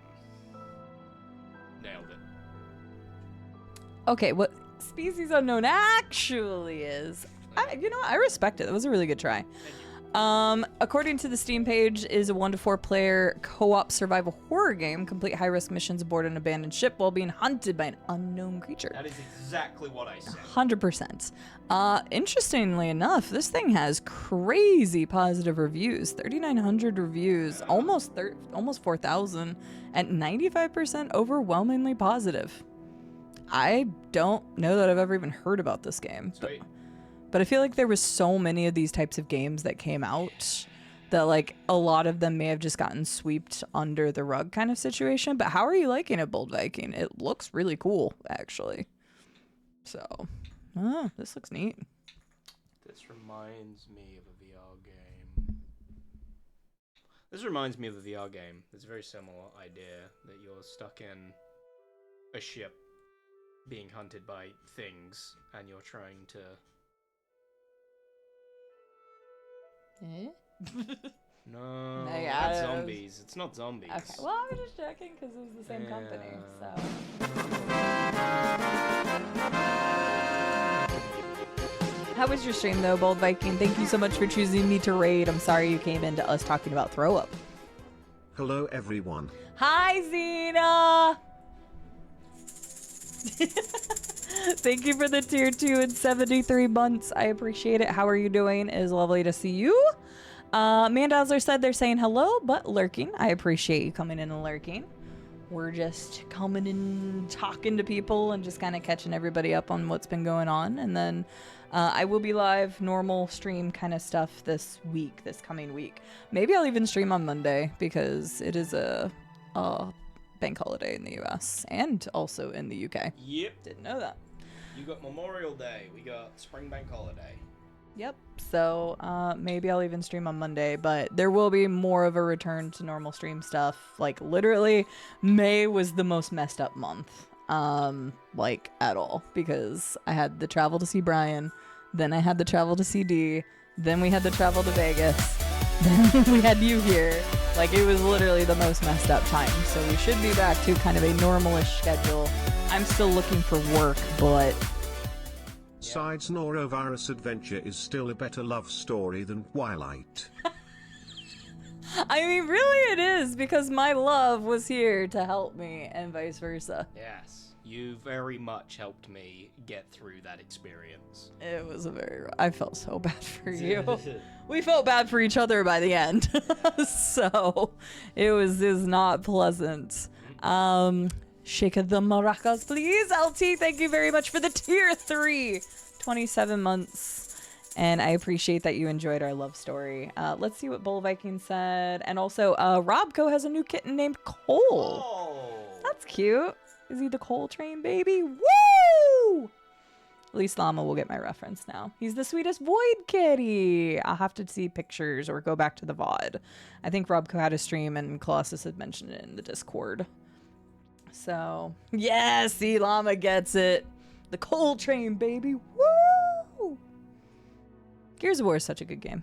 Nailed it. Okay, what Species Unknown actually is, I respect it. That was a really good try. According to the Steam page, is a 1 to 4 player co-op survival horror game. Complete high-risk missions aboard an abandoned ship while being hunted by an unknown creature. That is exactly what I said. 100%. Interestingly enough, this thing has crazy positive reviews. 3,900 reviews, almost 4,000, and 95% overwhelmingly positive. I don't know that I've ever even heard about this game. But I feel like there was so many of these types of games that came out that like a lot of them may have just gotten swept under the rug kind of situation. But how are you liking it, Bold Viking? It looks really cool, actually. So, this looks neat. This reminds me of a VR game. It's a very similar idea that you're stuck in a ship being hunted by things and you're trying to... No, that's zombies. It's not zombies. Okay, well, I was just checking because it was the same company, so. How was your stream, though, Bold Viking? Thank you so much for choosing me to raid. I'm sorry you came into us talking about throw up. Hello, everyone. Hi, Xena! Thank you for the tier 2 and 73 months. I appreciate it. How are you doing? It is lovely to see you. Mandazzler said they're saying hello, but lurking. I appreciate you coming in and lurking. We're just coming in, talking to people, and just kind of catching everybody up on what's been going on. And then I will be live, normal stream kind of stuff this coming week. Maybe I'll even stream on Monday because it is a bank holiday in the US and also in the UK. Yep. Didn't know that. You got Memorial Day. We got Spring Bank Holiday. Yep. So maybe I'll even stream on Monday, but there will be more of a return to normal stream stuff. Like literally May was the most messed up month. Like at all, because I had the travel to see Brian, then I had the travel to see D, then we had the travel to Vegas, then we had you here. Like it was literally the most messed up time. So we should be back to kind of a normalish schedule. I'm still looking for work, but Cide's Norovirus adventure is still a better love story than Twilight. I mean, really it is, because my love was here to help me and vice versa. Yes, you very much helped me get through that experience. It was I felt so bad for you. We felt bad for each other by the end. So it was not pleasant. Shake the maracas, please. LT, thank you very much for the tier 3. 27 months. And I appreciate that you enjoyed our love story. Let's see what Bull Viking said. And also, Robco has a new kitten named Cole. Oh. That's cute. Is he the Cole Train baby? Woo! At least Llama will get my reference now. He's the sweetest void kitty. I'll have to see pictures or go back to the VOD. I think Robco had a stream and Colossus had mentioned it in the Discord. So, yeah, see, Llama gets it. The Coal Train, baby. Woo! Gears of War is such a good game.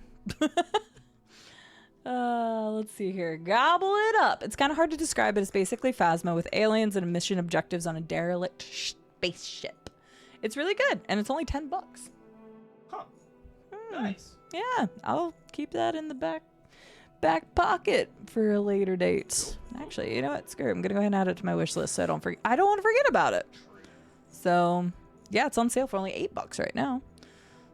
Let's see here. Gobble it up. It's kind of hard to describe, but it's basically Phasma with aliens and mission objectives on a derelict spaceship. It's really good, and it's only $10. Huh. Nice. Yeah, I'll keep that in the back pocket for a later date. Actually, you know what? Screw it. I'm gonna go ahead and add it to my wish list so I don't want to forget about it. So yeah, it's on sale for only $8 right now.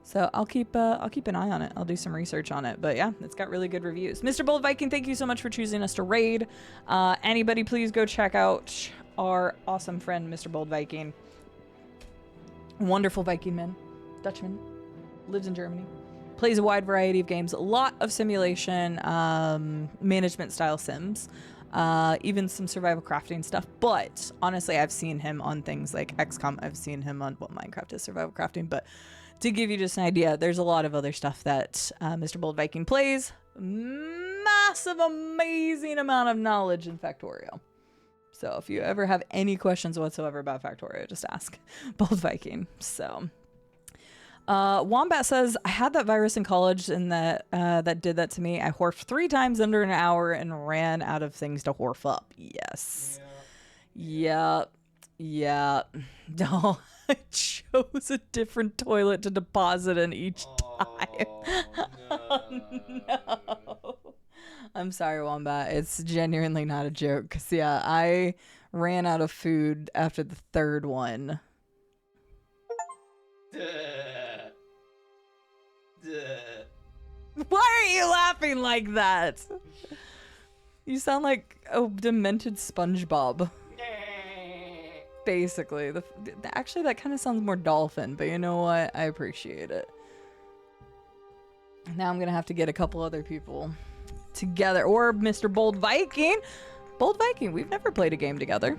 So I'll keep an eye on it. I'll do some research on it. But yeah, it's got really good reviews. Mr. Bold Viking, thank you so much for choosing us to raid. Anybody, please go check out our awesome friend, Mr. Bold Viking. Wonderful Viking man, Dutchman, lives in Germany. Plays a wide variety of games, a lot of simulation, management style sims, even some survival crafting stuff. But honestly, I've seen him on things like XCOM. I've seen him on, well, Minecraft is survival crafting. But to give you just an idea, there's a lot of other stuff that Mr. Bold Viking plays. Massive, amazing amount of knowledge in Factorio. So if you ever have any questions whatsoever about Factorio, just ask Bold Viking. So. Wombat says, I had that virus in college and that did that to me. I horfed 3 times under an hour and ran out of things to horf up. Yes. Yeah. Yeah. No, I chose a different toilet to deposit in each time. Oh, no. I'm sorry, Wombat. It's genuinely not a joke. 'Cause, yeah, I ran out of food after the third one. Why are you laughing like that? You sound like a demented SpongeBob. Basically. Actually, that kind of sounds more dolphin, but you know what? I appreciate it. Now I'm going to have to get a couple other people together. Or Mr. Bold Viking. Bold Viking, we've never played a game together.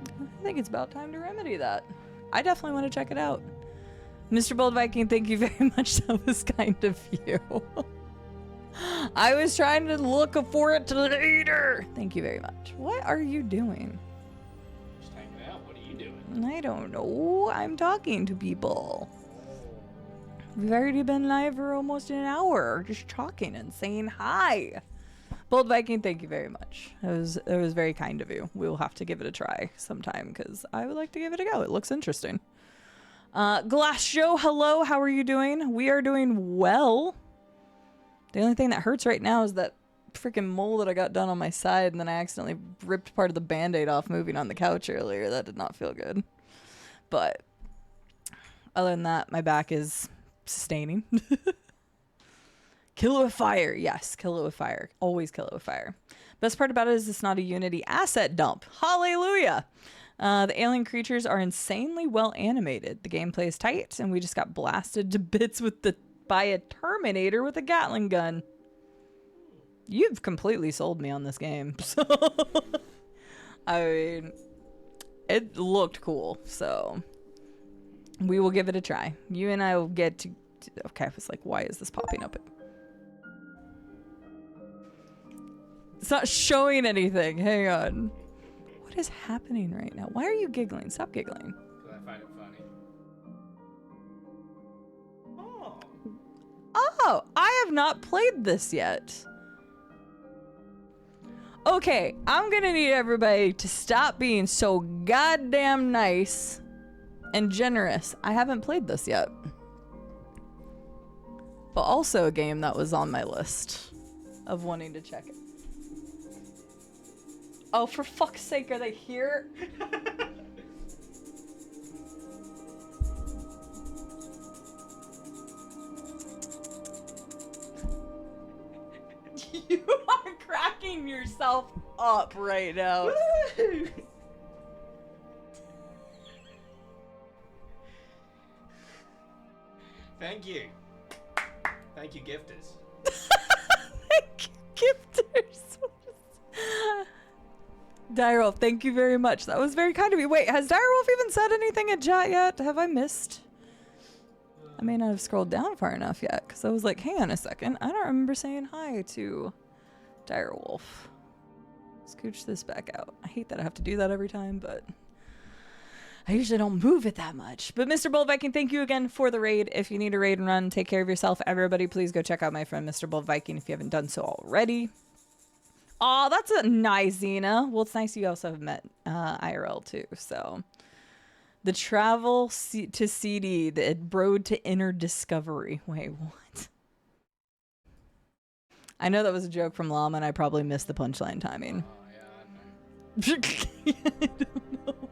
I think it's about time to remedy that. I definitely want to check it out. Mr. Bold Viking, thank you very much. That was kind of you. I was trying to look for it later. Thank you very much. What are you doing? Just hanging out. What are you doing? I don't know. I'm talking to people. We've already been live for almost an hour, just talking and saying hi. Bold Viking, thank you very much. It was very kind of you. We'll have to give it a try sometime because I would like to give it a go. It looks interesting. Glass Joe, hello. How are you doing? We are doing well. The only thing that hurts right now is that freaking mole that I got done on my side, and then I accidentally ripped part of the Band-Aid off moving on the couch earlier. That did not feel good. But other than that, my back is sustaining. Kill it with fire. Yes, kill it with fire. Always kill it with fire. Best part about it is it's not a Unity asset dump. Hallelujah. The alien creatures are insanely well animated. The gameplay is tight, and we just got blasted to bits by a Terminator with a Gatling gun. You've completely sold me on this game. So, I mean, it looked cool, so we will give it a try. You and I will get to... Okay, I was like, why is this popping up? It's not showing anything. Hang on. What is happening right now? Why are you giggling? Stop giggling. Because I find it funny. Oh, I have not played this yet. Okay, I'm gonna need everybody to stop being so goddamn nice and generous. I haven't played this yet. But also a game that was on my list of wanting to check it. Oh, for fuck's sake, are they here? You are cracking yourself up right now. Thank you. Thank you, gifters. Thank you, gifters. Direwolf, thank you very much. That was very kind of you. Wait, has Direwolf even said anything in chat yet? Have I missed? I may not have scrolled down far enough yet, because I was like, hang on a second. I don't remember saying hi to Direwolf. Scooch this back out. I hate that I have to do that every time, but I usually don't move it that much. But Mr. Bull Viking, thank you again for the raid. If you need a raid and run, take care of yourself. Everybody, please go check out my friend Mr. Bull Viking if you haven't done so already. Oh, that's a nice Xena. Well, it's nice you also have met IRL too. So, the travel to CD, the road to inner discovery. Wait, what? I know that was a joke from Llama, and I probably missed the punchline timing. Yeah, I don't know.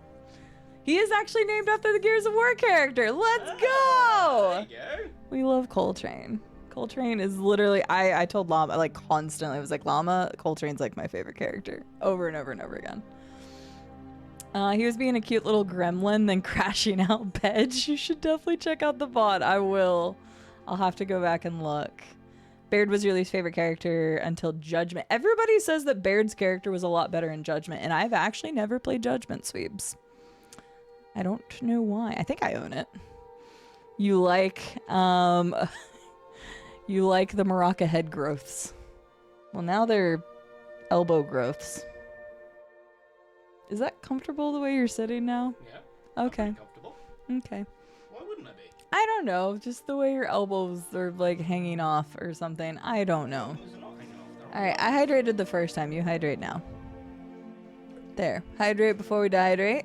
He is actually named after the Gears of War character. Let's go! There you go. We love Coltrane. Coltrane is literally, I told Llama, like constantly, I was like, Llama, Coltrane's like my favorite character. Over and over and over again. He was being a cute little gremlin, then crashing out Bedge. You should definitely check out the VOD. I will. I'll have to go back and look. Baird was your least favorite character until Judgment. Everybody says that Baird's character was a lot better in Judgment, and I've actually never played Judgment, Sweebs. I don't know why. I think I own it. You like, you like the Maraca head growths. Well, now they're elbow growths. Is that comfortable the way you're sitting now? Yeah. Okay. Comfortable. Okay. Why wouldn't I be? I don't know. Just the way your elbows are like hanging off or something. I don't know. All right. I hydrated the first time. You hydrate now. There. Hydrate before we dehydrate.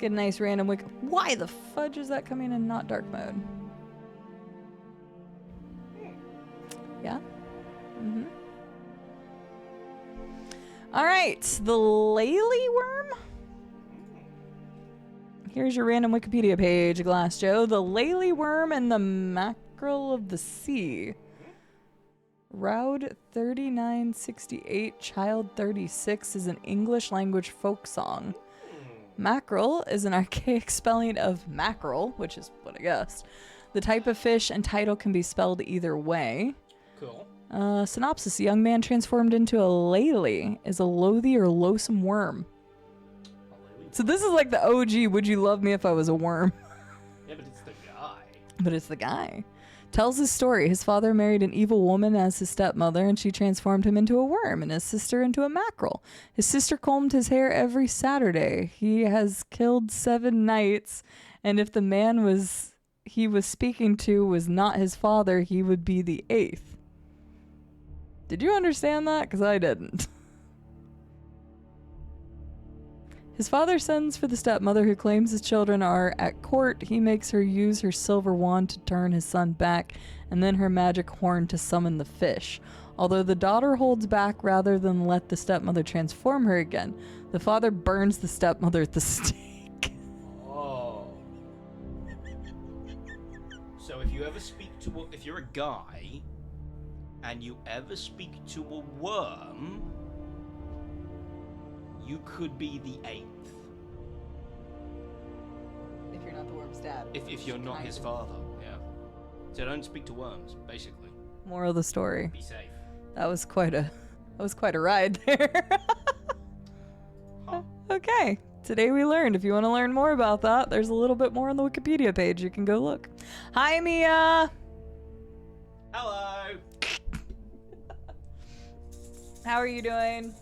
Get a nice random wiki. Why the fudge is that coming in not dark mode? Yeah. Mm-hmm. All right, the Lely worm. Here's your random Wikipedia page, Glass Joe. The Lely worm and the mackerel of the sea. Route 3968, Child 36 is an English language folk song. Mackerel is an archaic spelling of mackerel, which is what I guessed. The type of fish and title can be spelled either way. Cool. Synopsis: a young man transformed into a Lely is a loathy or loathsome worm. So this is like the OG, would you love me if I was a worm? Yeah, but it's the guy. But it's the guy. Tells his story. His father married an evil woman as his stepmother, and she transformed him into a worm and his sister into a mackerel. His sister combed his hair every Saturday. He has killed 7 knights, and if the man he was speaking to was not his father, he would be the 8th. Did you understand that? Because I didn't. His father sends for the stepmother, who claims his children are at court. He makes her use her silver wand to turn his son back, and then her magic horn to summon the fish. Although the daughter holds back rather than let the stepmother transform her again, the father burns the stepmother at the stake. Oh. So if you ever speak to if you're a guy, and you ever speak to a worm, you could be the 8th. If you're not the worm's dad. If you're not his father, yeah. So don't speak to worms, basically. Moral of the story. Be safe. That was quite a ride there. Huh. Okay. Today we learned. If you want to learn more about that, there's a little bit more on the Wikipedia page. You can go look. Hi, Mia. Hello. How are you doing?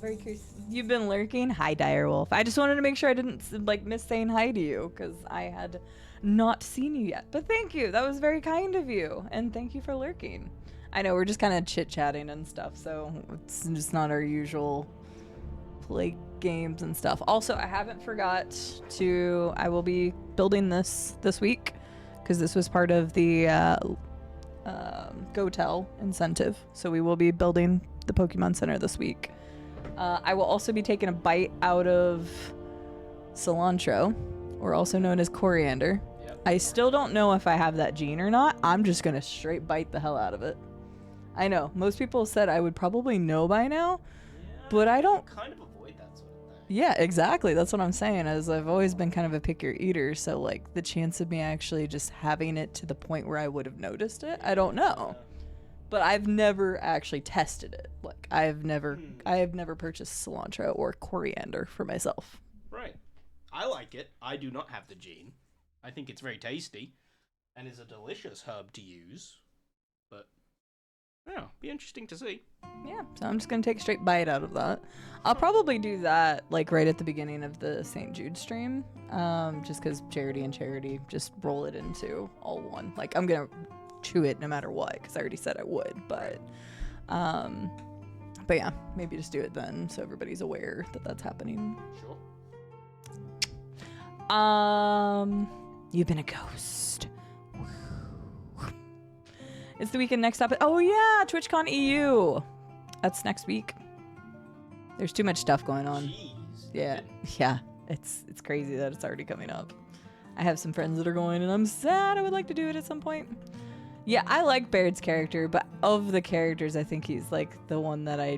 Very curious. You've been lurking? Hi, Direwolf. I just wanted to make sure I didn't miss saying hi to you, because I had not seen you yet. But thank you. That was very kind of you. And thank you for lurking. I know we're just kind of chit-chatting and stuff, so it's just not our usual play games and stuff. Also, I haven't forgot to... I will be building this week, because this was part of the Go Tell incentive. So we will be building the Pokemon Center this week. I will also be taking a bite out of cilantro, or also known as coriander. Yep. I still don't know if I have that gene or not. I'm just going to straight bite the hell out of it. I know. Most people said I would probably know by now, but I don't... kind of avoid that sort of thing. Yeah, exactly. That's what I'm saying, is I've always been kind of a picker eater, so like the chance of me actually just having it to the point where I would have noticed it, I don't know. But I've never actually tested it. Like I have never purchased cilantro or coriander for myself. Right. I like it. I do not have the gene. I think it's very tasty and is a delicious herb to use. But yeah, be interesting to see. Yeah, so I'm just gonna take a straight bite out of that. I'll probably do that like right at the beginning of the St. Jude stream, just because charity and charity, just roll it into all one. Like I'm gonna chew it no matter what, because I already said I would, but yeah, maybe just do it then so everybody's aware that that's happening. Sure. You've been a ghost. It's the weekend next up. Oh yeah, TwitchCon EU. That's next week. There's too much stuff going on. Jeez. Yeah. It's crazy that it's already coming up. I have some friends that are going, and I'm sad. I would like to do it at some point. Yeah, I like Baird's character, but of the characters, I think he's like the one that I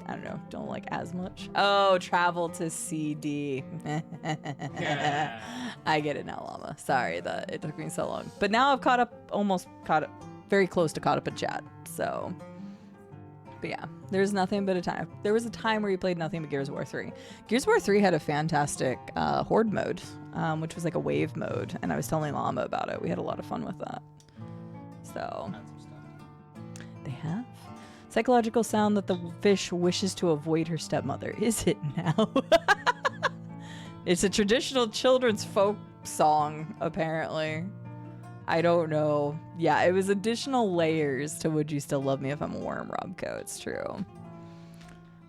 don't know, don't like as much. Oh, travel to CD. Yeah. I get it now, Llama. Sorry that it took me so long. But now I've almost caught up, very close to caught up in chat. So, but yeah, there's nothing but a time. There was a time where you played nothing but Gears of War 3. Gears of War 3 had a fantastic Horde mode, which was like a wave mode. And I was telling Llama about it. We had a lot of fun with that. So, they have. Psychological sound that the fish wishes to avoid her stepmother. Is it now? It's a traditional children's folk song, apparently. I don't know. Yeah, it was additional layers to Would You Still Love Me If I'm a Worm, Robco. It's true.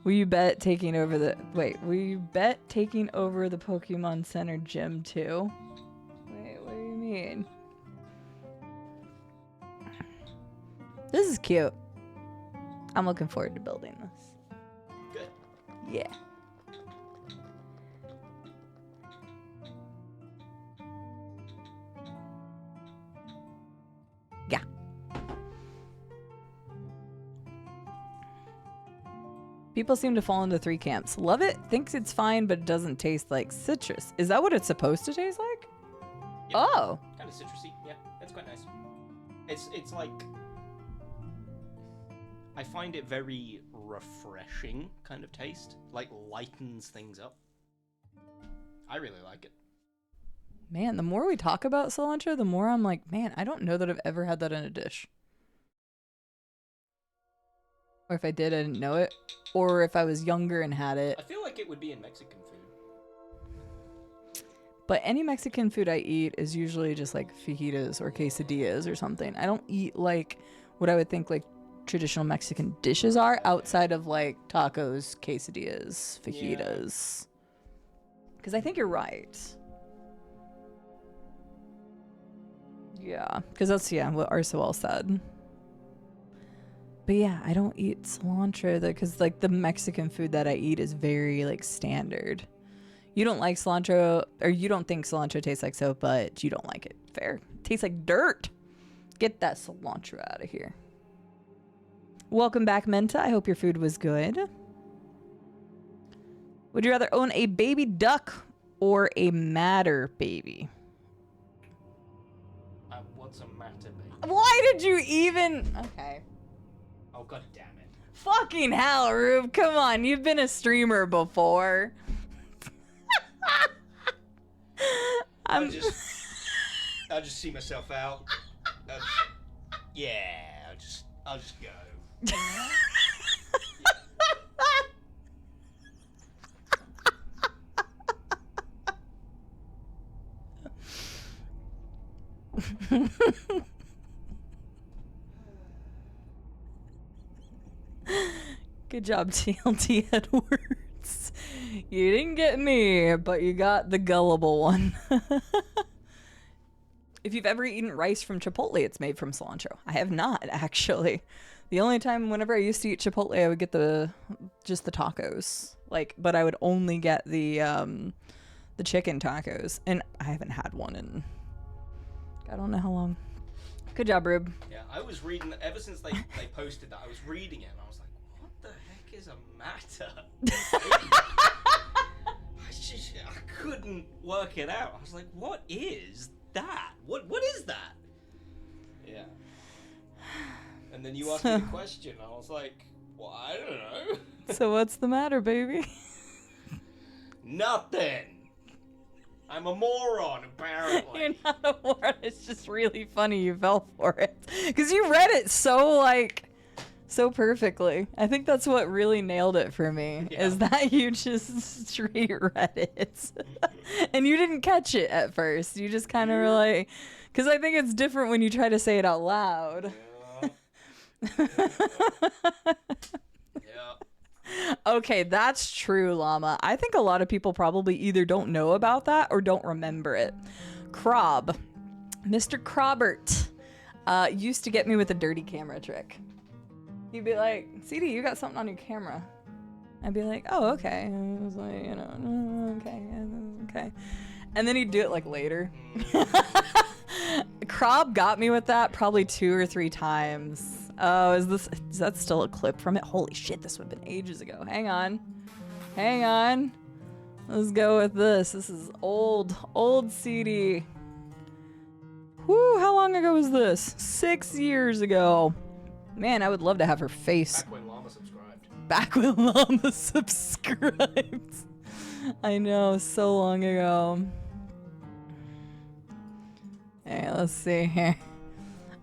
Will you bet taking over the... Wait, will you bet taking over the Pokemon Center gym too? Wait, what do you mean? This is cute. I'm looking forward to building this. Good. Yeah. Yeah. People seem to fall into 3 camps. Love it, thinks it's fine, but it doesn't taste like citrus. Is that what it's supposed to taste like? Yep. Oh. Kind of citrusy. Yeah, it's quite nice. It's like... I find it very refreshing kind of taste. Like, lightens things up. I really like it. Man, the more we talk about cilantro, the more I'm like, man, I don't know that I've ever had that in a dish. Or if I did, I didn't know it. Or if I was younger and had it. I feel like it would be in Mexican food. But any Mexican food I eat is usually just like fajitas or quesadillas or something. I don't eat like what I would think like traditional Mexican dishes are outside of like tacos, quesadillas, fajitas. Because I think you're right. Yeah, because that's, what Arsoel said. But yeah, I don't eat cilantro though, because like the Mexican food that I eat is very like standard. You don't like cilantro, or you don't think cilantro tastes like soap, but you don't like it. Fair. It tastes like dirt. Get that cilantro out of here. Welcome back, Menta. I hope your food was good. Would you rather own a baby duck or a matter baby? What's a matter baby? Why did you even... Okay. Oh, god damn it. Fucking hell, Roob. Come on. You've been a streamer before. I'll just see myself out. I'll just go. Good job, TLT Edwards. You didn't get me, but you got the gullible one. If you've ever eaten rice from Chipotle, it's made from cilantro. I have not, actually. The only time whenever I used to eat Chipotle, I would get just the tacos. But I would only get the chicken tacos. And I haven't had one in I don't know how long. Good job, Roob. Yeah, I was reading, ever since they posted that, I was reading it and I was like, what the heck is a matter? I couldn't work it out. I was like, what is that? What is that? Yeah. And then you asked me the question. I was like, well, I don't know. So what's the matter, baby? Nothing. I'm a moron, apparently. You're not a moron. It's just really funny you fell for it. Because you read it so perfectly. I think that's what really nailed it for me, is that you just straight read it. And you didn't catch it at first. You just kind of were like, because I think it's different when you try to say it out loud. Yeah. Okay, that's true, Llama. I think a lot of people probably either don't know about that or don't remember it. Crob. Mr. Crobert used to get me with a dirty camera trick. He'd be like, Cide, you got something on your camera. I'd be like, oh, okay. And I was like, okay. And then he'd do it like later. Crob got me with that probably 2 or 3 times. Oh, is that still a clip from it? Holy shit, this would have been ages ago. Hang on. Let's go with this. This is old Cide. Whoo, how long ago was this? 6 years ago. Man, I would love to have her face. Back when Llama subscribed. I know, so long ago. Hey, let's see here.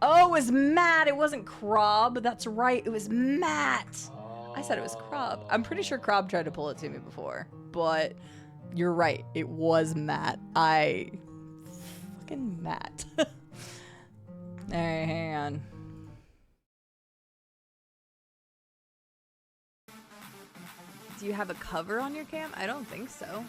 Oh, it was Matt. It wasn't Crob. That's right. It was Matt. I said it was Crob. I'm pretty sure Crob tried to pull it to me before, but you're right. It was Matt. Fucking Matt. All right, hang on. Do you have a cover on your cam? I don't think so.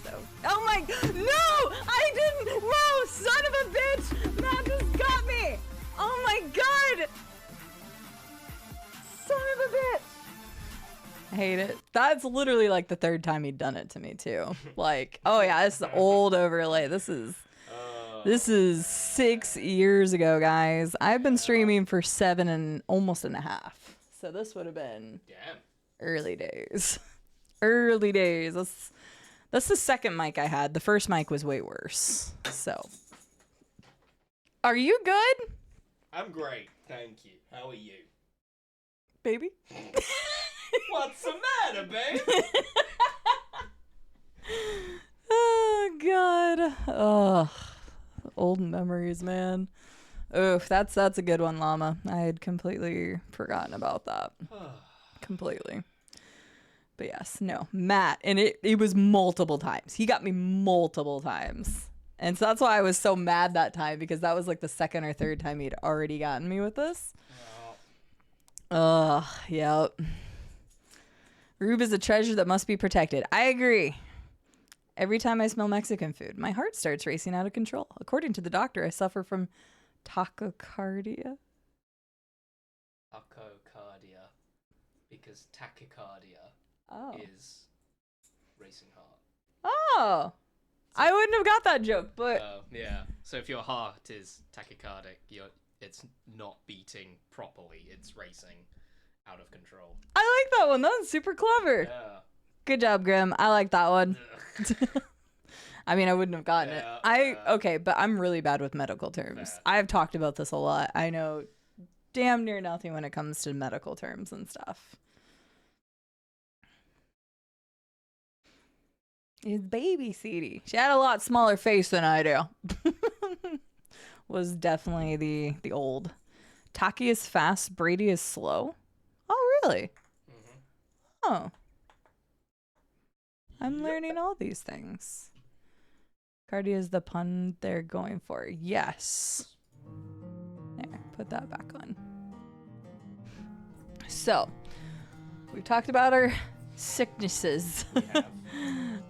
So. Oh my, no, I didn't, no, son of a bitch, Matt just got me. Oh my god, son of a bitch. I hate it. That's literally like the third time he'd done it to me too. Like, oh yeah, this is the old overlay. This is 6 years ago, guys. I've been streaming for 7 and almost and a half. So this would have been early days. Early days. That's the second mic I had. The first mic was way worse. So, are you good? I'm great, thank you. How are you? Baby? What's the matter, babe? Oh, God. Oh, old memories, man. Oof, that's a good one, Llama. I had completely forgotten about that. Completely. But yes, no, Matt, and it was multiple times. He got me multiple times. And so that's why I was so mad that time, because that was like the second or third time he'd already gotten me with this. Yep. Roob is a treasure that must be protected. I agree. Every time I smell Mexican food, my heart starts racing out of control. According to the doctor, I suffer from tachycardia. Tachycardia. Because tachycardia is racing heart. Oh. I wouldn't have got that joke, but... yeah. So if your heart is tachycardic, it's not beating properly. It's racing out of control. I like that one. That was super clever. Yeah. Good job, Grim. I like that one. I mean, I wouldn't have gotten it. Okay, but I'm really bad with medical terms. I've talked about this a lot. I know damn near nothing when it comes to medical terms and stuff. His baby Cide. She had a lot smaller face than I do. Was definitely the old. Taki is fast, Brady is slow. Oh, really? Mm-hmm. Oh. I'm learning all these things. Cardia is the pun they're going for. Yes. There, put that back on. So, we've talked about our sicknesses.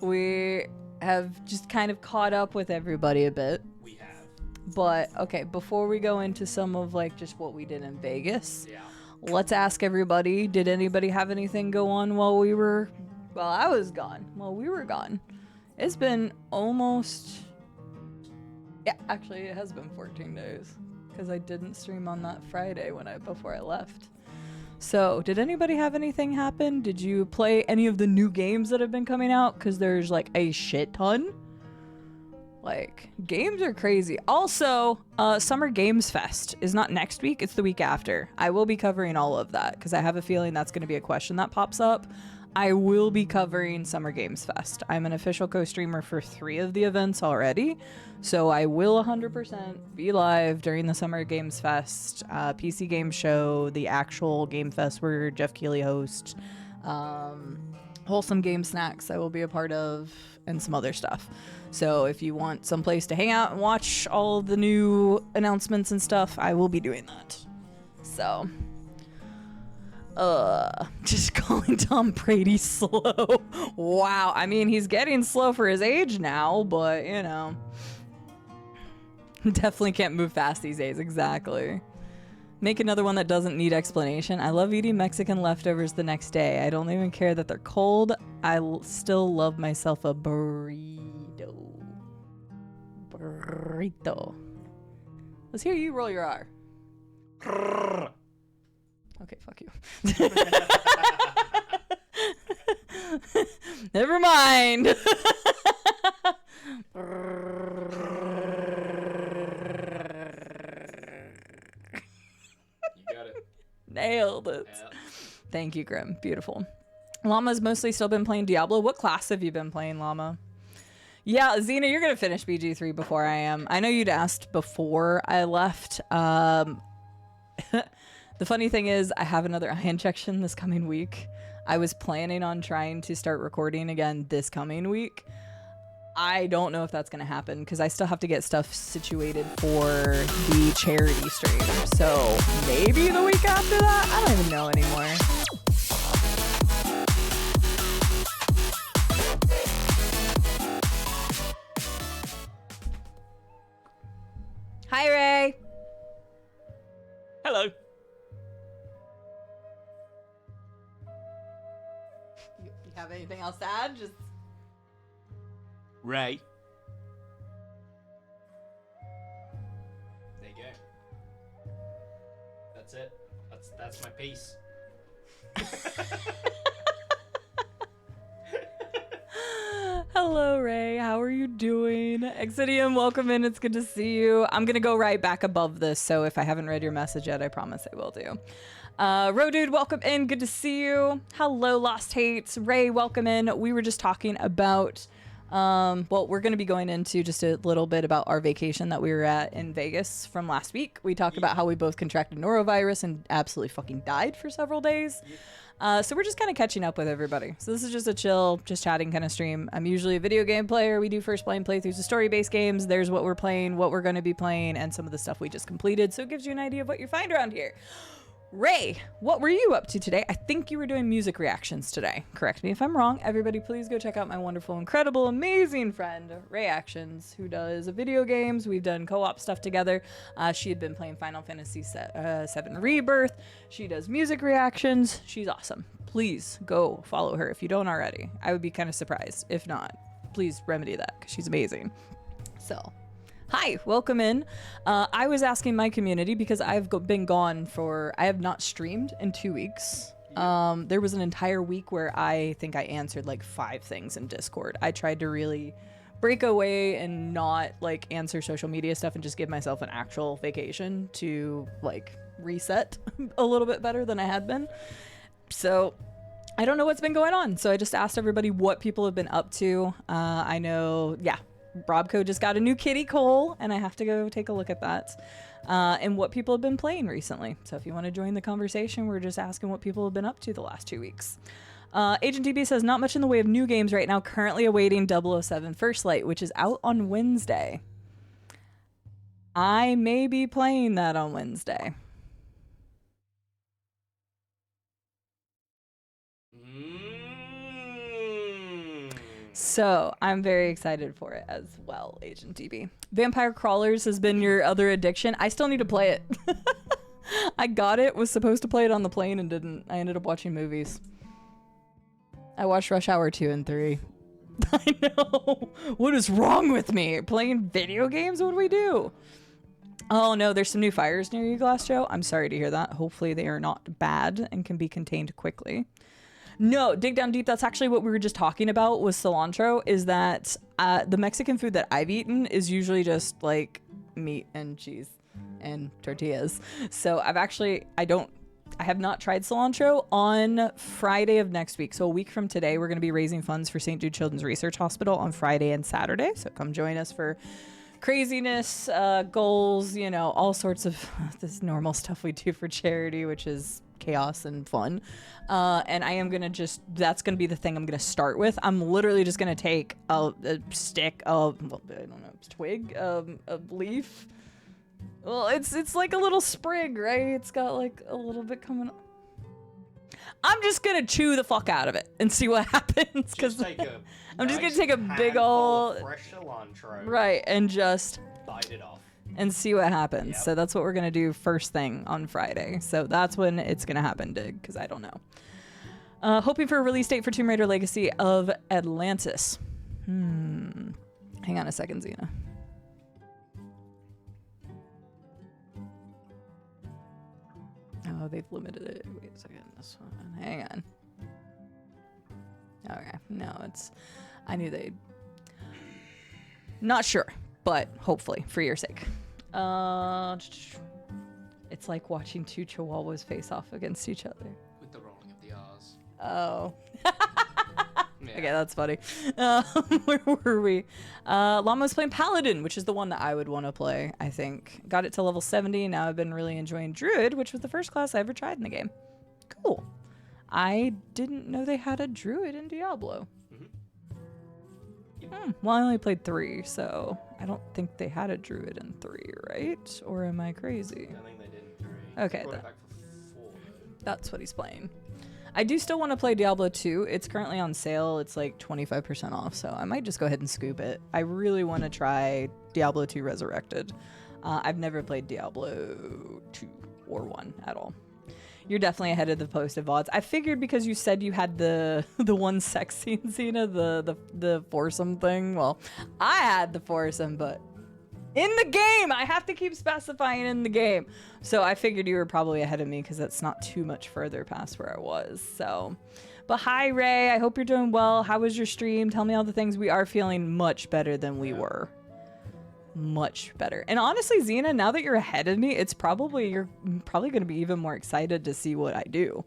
We have just kind of caught up with everybody a bit. We have. But, okay, before we go into some of, like, just what we did in Vegas, let's ask everybody, did anybody have anything go on while we were... Well, I was gone. Well, we were gone. It's been almost... Yeah, actually, it has been 14 days. Because I didn't stream on that Friday before I left. So, did anybody have anything happen? Did you play any of the new games that have been coming out? Because there's, like, a shit ton. Like, games are crazy. Also, Summer Games Fest is not next week. It's the week after. I will be covering all of that. Because I have a feeling that's going to be a question that pops up. I will be covering Summer Games Fest. I'm an official co-streamer for 3 of the events already, so I will 100% be live during the Summer Games Fest, PC Game Show, the actual Game Fest where Jeff Keighley hosts, Wholesome Game Snacks I will be a part of, and some other stuff. So if you want some place to hang out and watch all the new announcements and stuff, I will be doing that. So... just calling Tom Brady slow. Wow. I mean, he's getting slow for his age now, but, you know. Definitely can't move fast these days. Exactly. Make another one that doesn't need explanation. I love eating Mexican leftovers the next day. I don't even care that they're cold. I still love myself a burrito. Burrito. Let's hear you roll your R. Okay, fuck you. Never mind. You got it. Nailed it. Yeah. Thank you, Grim. Beautiful. Llama's mostly still been playing Diablo. What class have you been playing, Llama? Yeah, Xena, you're going to finish BG3 before I am. I know you'd asked before I left. The funny thing is, I have another eye injection this coming week. I was planning on trying to start recording again this coming week. I don't know if that's going to happen because I still have to get stuff situated for the charity stream. So maybe the week after that? I don't even know anymore. You have anything else to add? Just Ray. There you go. That's it. That's my piece. Hello, Ray. How are you doing? Exidium, welcome in. It's good to see you. I'm going to go right back above this, so if I haven't read your message yet, I promise I will do. Rodude, welcome in. Good to see you. Hello, Lost Hates. Ray, welcome in. We were just talking about, well, we're going to be going into just a little bit about our vacation that we were at in Vegas from last week. We talked about how we both contracted norovirus and absolutely fucking died for several days. So we're just kind of catching up with everybody. So this is just a chill, just chatting kind of stream. I'm usually a video game player. We do first playing playthroughs of story-based games. There's what we're playing, what we're going to be playing, and some of the stuff we just completed. So it gives you an idea of what you find around here. Ray, what were you up to today? I think you were doing music reactions today. Correct me if I'm wrong. Everybody, please go check out my wonderful, incredible, amazing friend, Ray Actions, who does video games. We've done co-op stuff together. She had been playing Final Fantasy VII Rebirth. She does music reactions. She's awesome. Please go follow her if you don't already. I would be kind of surprised. If not, please remedy that because she's amazing. So... Hi, welcome in. I was asking my community because I've been gone I have not streamed in 2 weeks. There was an entire week where I think I answered like 5 things in Discord. I tried to really break away and not like answer social media stuff and just give myself an actual vacation to like reset a little bit better than I had been. So I don't know what's been going on. So I just asked everybody what people have been up to. I know, yeah. Robco just got a new kitty, Cole, and I have to go take a look at that. And what people have been playing recently. So if you want to join the conversation, we're just asking what people have been up to the last 2 weeks. Agent DB says, not much in the way of new games right now. Currently awaiting 007 First Light, which is out on Wednesday. I may be playing that on Wednesday. So I'm very excited for it as well, Agent DB. Vampire Crawlers has been your other addiction. I still need to play it. I got it, was supposed to play it on the plane and didn't. I ended up watching movies. I watched Rush Hour 2 and 3. I know. What is wrong with me? Playing video games? What do we do? Oh no, there's some new fires near you, Glass Joe. I'm sorry to hear that. Hopefully they are not bad and can be contained quickly. No, dig down deep. That's actually what we were just talking about with cilantro, is that the Mexican food that I've eaten is usually just like meat and cheese and tortillas. So I have not tried cilantro. On Friday of next week, so a week from today, we're going to be raising funds for St. Jude Children's Research Hospital on Friday and Saturday. So come join us for craziness, goals, you know, all sorts of this normal stuff we do for charity, which is chaos and fun. And I am gonna that's gonna be the thing I'm gonna start with. I'm literally just gonna take a stick of, well, I don't know, twig, a leaf. Well, it's like a little sprig, right? It's got like a little bit coming up. I'm just gonna chew the fuck out of it and see what happens, because I'm just gonna take a big ol' fresh cilantro, right, and just bite it off and see what happens. Yep. So that's what we're gonna do first thing on Friday. So that's when it's gonna happen, Dig, because I don't know. Hoping for a release date for Tomb Raider Legacy of Atlantis. Hang on a second, Xena. Oh, they've limited it. Wait a second. This one. Hang on. Okay. No, I knew they'd. Not sure, but hopefully, for your sake. It's like watching 2 chihuahuas face off against each other. With the rolling of the R's. Oh. Yeah. Okay, that's funny. Where were we? Llama's playing Paladin, which is the one that I would want to play, I think. Got it to level 70. Now I've been really enjoying Druid, which was the first class I ever tried in the game. Cool. I didn't know they had a Druid in Diablo. Well, I only played 3, so I don't think they had a Druid in 3, right? Or am I crazy? I think they did in 3. Okay, Back for 4, that's what he's playing. I do still want to play Diablo 2. It's currently on sale. It's like 25% off, so I might just go ahead and scoop it. I really want to try Diablo 2 Resurrected. I've never played Diablo 2 or 1 at all. You're definitely ahead of the posted VODs. I figured because you said you had the one sex scene, Xena, the foursome thing. Well, I had the foursome, but in the game, I have to keep specifying in the game. So I figured you were probably ahead of me because that's not too much further past where I was. So, but hi, Ray. I hope you're doing well. How was your stream? Tell me all the things. We are feeling much better than we were. Much better. And honestly, Xena, now that you're ahead of me, you're probably going to be even more excited to see what I do,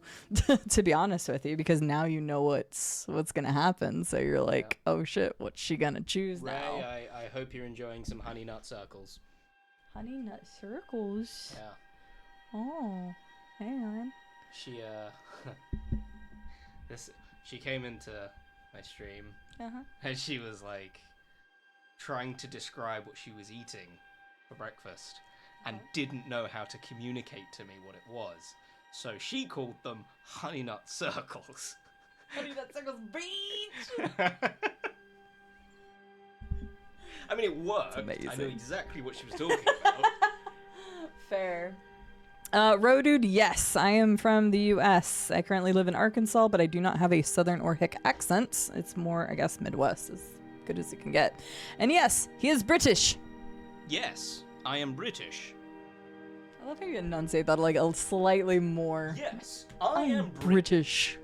to be honest with you, because now you know what's going to happen. So you're like, oh shit, what's she going to choose Ray, now? I hope you're enjoying some honey nut circles. Honey nut circles? Yeah. Oh, hang on. She came into my stream and she was like trying to describe what she was eating for breakfast and didn't know how to communicate to me what it was. So she called them honey nut circles. Honey nut circles, beach! I mean, it worked. I knew exactly what she was talking about. Fair. Rodude, yes, I am from the U.S. I currently live in Arkansas, but I do not have a Southern or Hick accent. It's more, I guess, Midwest, as good as it can get. And yes, he is British. Yes, I am British. I love how you enunciate that like a slightly more. Yes, I am British.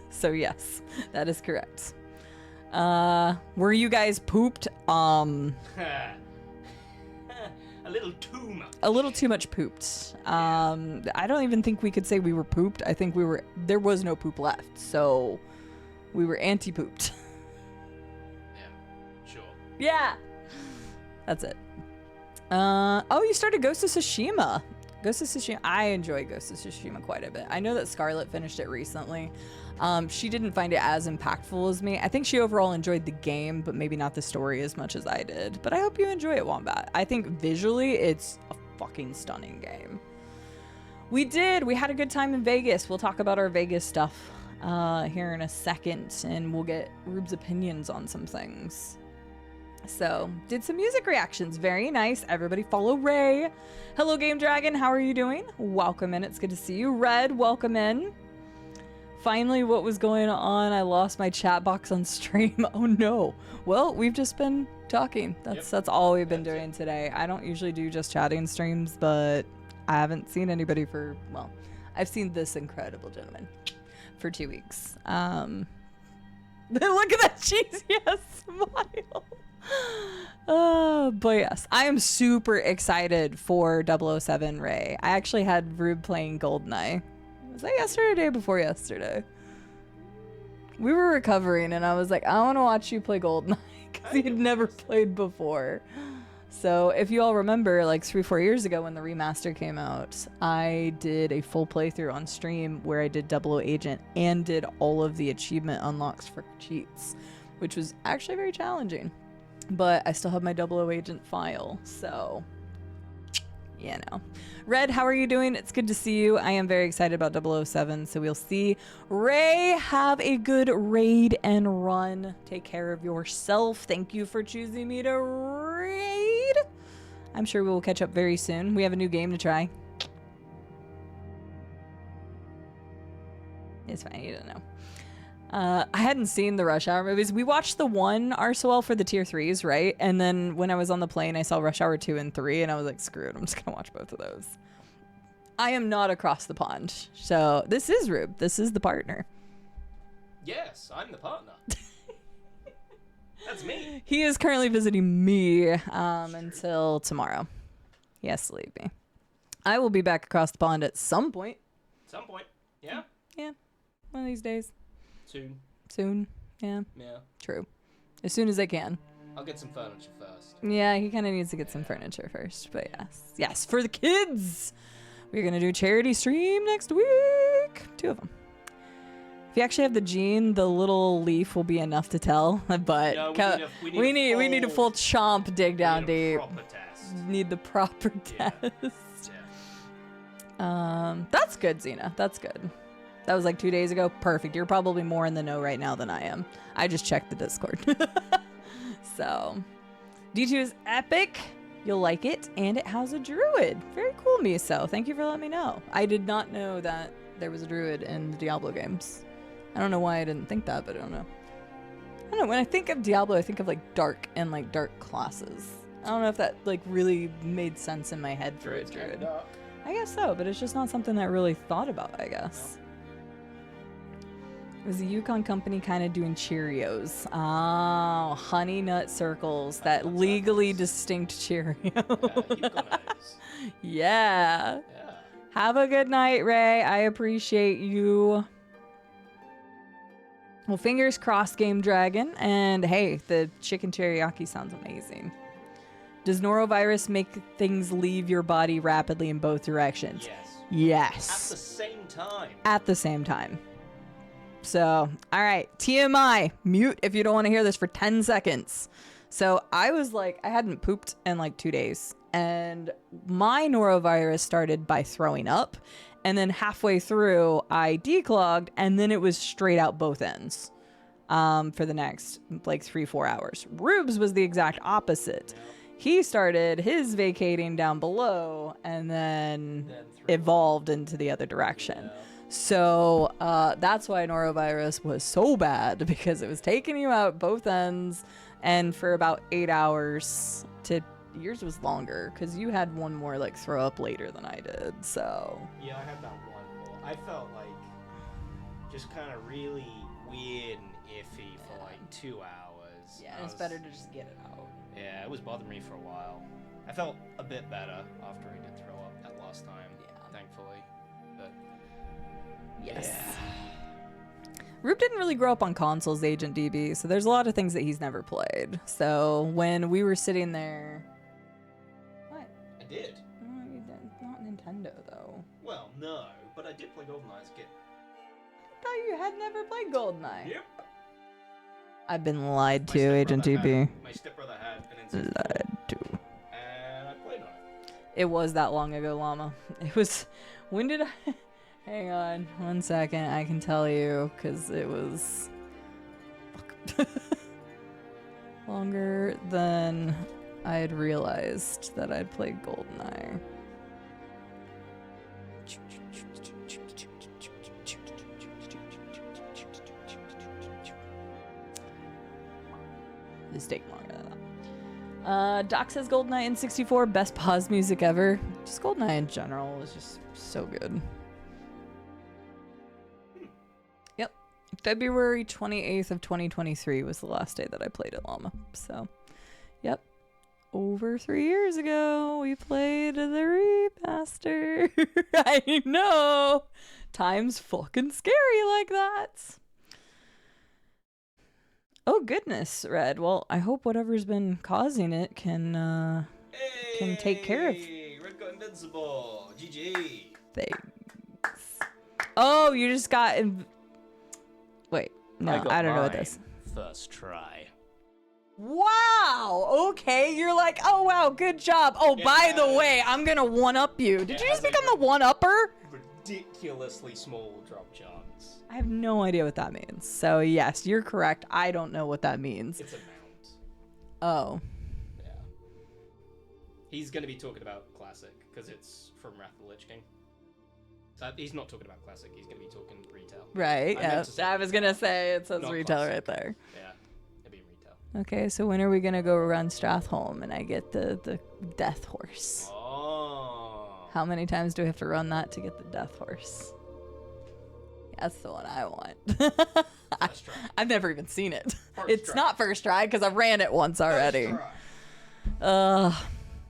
So yes, that is correct. Were you guys pooped? A little too much. A little too much pooped. I don't even think we could say we were pooped. I think there was no poop left, so we were anti-pooped. Yeah, sure. Yeah, that's it. Oh, you started Ghost of Tsushima. Ghost of Tsushima. I enjoy Ghost of Tsushima quite a bit. I know that Scarlett finished it recently. She didn't find it as impactful as me. I think she overall enjoyed the game, but maybe not the story as much as I did. But I hope you enjoy it, Wombat. I think visually, it's a fucking stunning game. We had a good time in Vegas. We'll talk about our Vegas stuff here in a second, and we'll get Roob's opinions on some things. So, did some music reactions. Very nice. Everybody follow Ray. Hello, Game Dragon. How are you doing? Welcome in. It's good to see you. Red, welcome in. Finally, what was going on? I lost my chat box on stream. Oh no. Well, we've just been talking. That's all we've been doing today. I don't usually do just chatting streams, but I haven't seen anybody I've seen this incredible gentleman for 2 weeks. Look at that cheesy ass smile. But yes, I am super excited for 007 Ray. I actually had Roob playing GoldenEye. Was that yesterday or the day before yesterday? We were recovering and I was like, I want to watch you play GoldenEye because he had never played before. So if you all remember, like 3-4 years ago when the remaster came out, I did a full playthrough on stream where I did 00 Agent and did all of the achievement unlocks for cheats, which was actually very challenging. But I still have my 00 Agent file, so you know. Red, how are you doing? It's good to see you. I am very excited about 007, so we'll see. Ray, have a good raid and run. Take care of yourself. Thank you for choosing me to raid. I'm sure we will catch up very soon. We have a new game to try. It's fine, you don't know. I hadn't seen the Rush Hour movies. We watched the one RSOL for the tier 3s, right? And then when I was on the plane, I saw Rush Hour 2 and 3, and I was like, screw it, I'm just going to watch both of those. I am not across the pond. So this is Roob. This is the partner. Yes, I'm the partner. That's me. He is currently visiting me until tomorrow. He has to leave me. I will be back across the pond at some point. Some point, yeah? Yeah, one of these days. Soon, yeah. Yeah. True. As soon as I can. I'll get some furniture first. Yeah, he kind of needs to get some furniture first, but yes. Yes, for the kids! We're going to do a charity stream next week. 2 of them. If you actually have the gene, the little leaf will be enough to tell, but no, we need a full chomp dig down deep. Need the proper Yeah. test. Yeah. That's good, Xena. That's good. That was like 2 days ago. Perfect. You're probably more in the know right now than I am. I just checked the Discord. So, D2 is epic. you'll like it, and it has a druid. Very cool, Miso. Thank you for letting me know. I did not know that there was a druid in the Diablo games. I don't know why I didn't think that, but I don't know. I don't know, when I think of Diablo, I think of like dark and like dark classes. I don't know if that like really made sense in my head for a druid. I guess so, but it's just not something that I really thought about, I guess. It was a Yukon company kind of doing Cheerios. Oh, honey nut circles, that legally distinct Cheerio. Yeah. Have a good night, Ray. I appreciate you. Well, fingers crossed, Game Dragon. And hey, the chicken teriyaki sounds amazing. Does Norovirus make things leave your body rapidly in both directions? Yes. At the same time. At the same time. So, all right, TMI, mute if you don't want to hear this for 10 seconds. So I was like, I hadn't pooped in like 2 days, and my norovirus started by throwing up, and then halfway through I declogged, and then it was straight out both ends for the next like 3-4 hours. Roob's was the exact opposite. He started his vacating down below and then evolved into the other direction. So that's why norovirus was so bad, because it was taking you out both ends, and for about 8 hours. Yours was longer because you had one more like throw up later than I did. So yeah, I had that one more. I felt like just kind of really weird and iffy for like 2 hours. Yeah, it's better to just get it out. Yeah, it was bothering me for a while. I felt a bit better after I did throw up that last time, thankfully. But yes. Roob didn't really grow up on consoles, Agent DB, so there's a lot of things that he's never played. So when we were sitting there... What? I did. No, you didn't. Not Nintendo, though. Well, no, but I did play GoldenEye as a kid. I thought you had never played GoldenEye. Yep. I've been lied to, Agent DB. My stepbrother had an N64. Lied to. And I played on it. It was that long ago, Llama. It was... When did I... Hang on 1 second, I can tell you, because it was longer than I had realized that I'd played GoldenEye. This take longer than that. Doc says GoldenEye N64, best pause music ever. Just GoldenEye in general is just so good. February 28th of 2023 was the last day that I played at Llama. So, yep. Over 3 years ago, we played the remaster. I know. Time's fucking scary like that. Oh, goodness, Red. Well, I hope whatever's been causing it can take care of... Red got invincible. GG. Thanks. Oh, you just got... Wait, no, I don't know what this. First try. Wow. Okay, you're like, oh wow, good job. Oh, by the way, I'm gonna one-up you. Did you just become the one-upper? Ridiculously small drop chance. I have no idea what that means. So yes, you're correct. I don't know what that means. It's a mount. Oh. Yeah. He's gonna be talking about Classic because it's from Wrath of the Lich King. So he's not talking about Classic. He's gonna be talking retail. Right. Yeah. I was gonna say it says retail classic. Right there. Yeah. It'll be retail. Okay. So when are we gonna go run Strathholm and I get the death horse? Oh. How many times do we have to run that to get the death horse? That's the one I want. First try. I've never even seen it. It's not first try because I ran it once already. First try.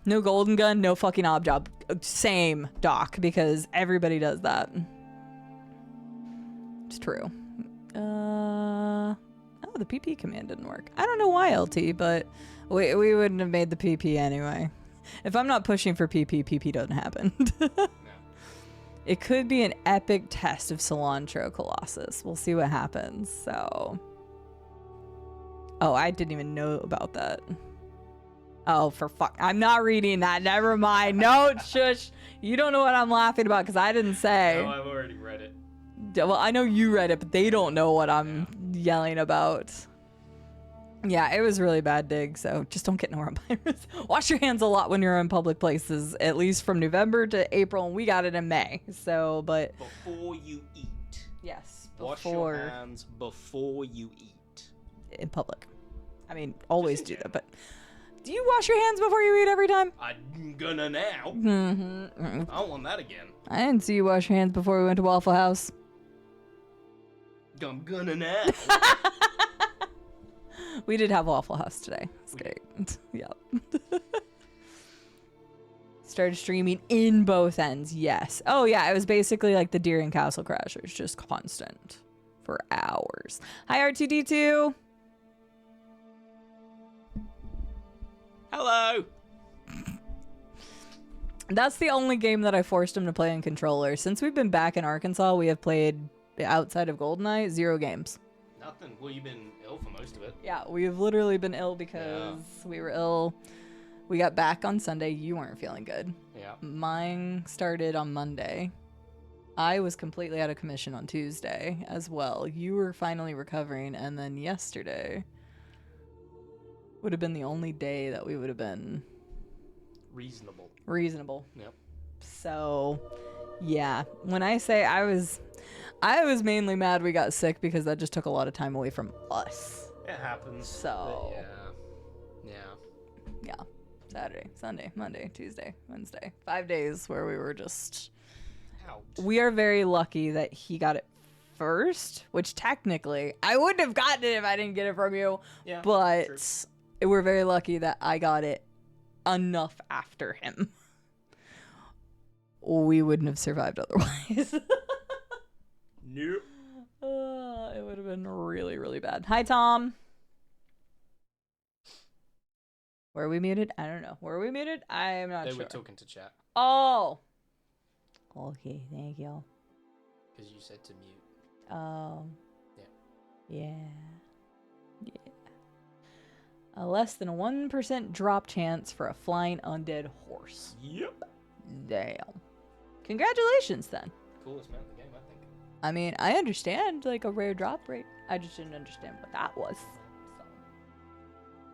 No golden gun, no fucking ob job. Same, Doc, because everybody does that. It's true. Oh, the PP command didn't work. I don't know why, LT, but we wouldn't have made the PP anyway. If I'm not pushing for PP doesn't happen. No. It could be an epic test of Cilantro Colossus. We'll see what happens, so... Oh, I didn't even know about that. Oh, for fuck. I'm not reading that. Never mind. No, shush. You don't know what I'm laughing about because I didn't say. No, I've already read it. Well, I know you read it, but they don't know what I'm yelling about. Yeah, it was really bad, Dig. So just don't get norovirus. Wash your hands a lot when you're in public places, at least from November to April, and we got it in May. So, but before you eat. Yes, wash your hands before you eat. In public. I mean, always do that, but do you wash your hands before you eat every time? I'm gonna now. I don't want that again. I didn't see you wash your hands before we went to Waffle House. I'm gonna now. We did have Waffle House today. It's great. Yep. Started streaming in both ends. Yes. Oh, yeah. It was basically like the Deer and Castle Crashers, just constant for hours. Hi, R2D2. Hello. That's the only game that I forced him to play in controller. Since we've been back in Arkansas, we have played outside of GoldenEye 0 games. Nothing. Well, you've been ill for most of it. Yeah, we've literally been ill because we were ill. We got back on Sunday. You weren't feeling good. Yeah. Mine started on Monday. I was completely out of commission on Tuesday as well. You were finally recovering, and then yesterday would have been the only day that we would have been reasonable. Yep. So, yeah. When I say I was mainly mad we got sick because that just took a lot of time away from us. It happens. So, yeah. Saturday, Sunday, Monday, Tuesday, Wednesday. 5 days where we were just out. We are very lucky that he got it first, which technically I wouldn't have gotten it if I didn't get it from you. Yeah. But we're very lucky that I got it enough after him. We wouldn't have survived otherwise. Nope. It would have been really, really bad. Hi, Tom. Were we muted? I don't know. Were we muted? I am not sure. They were talking to chat. Oh. Okay, thank you. Because you said to mute. Oh. Yeah. Yeah. A less than 1% drop chance for a flying undead horse. Yep. Damn. Congratulations, then. Coolest mount in the game, I think. I mean, I understand, like, a rare drop rate. I just didn't understand what that was. So,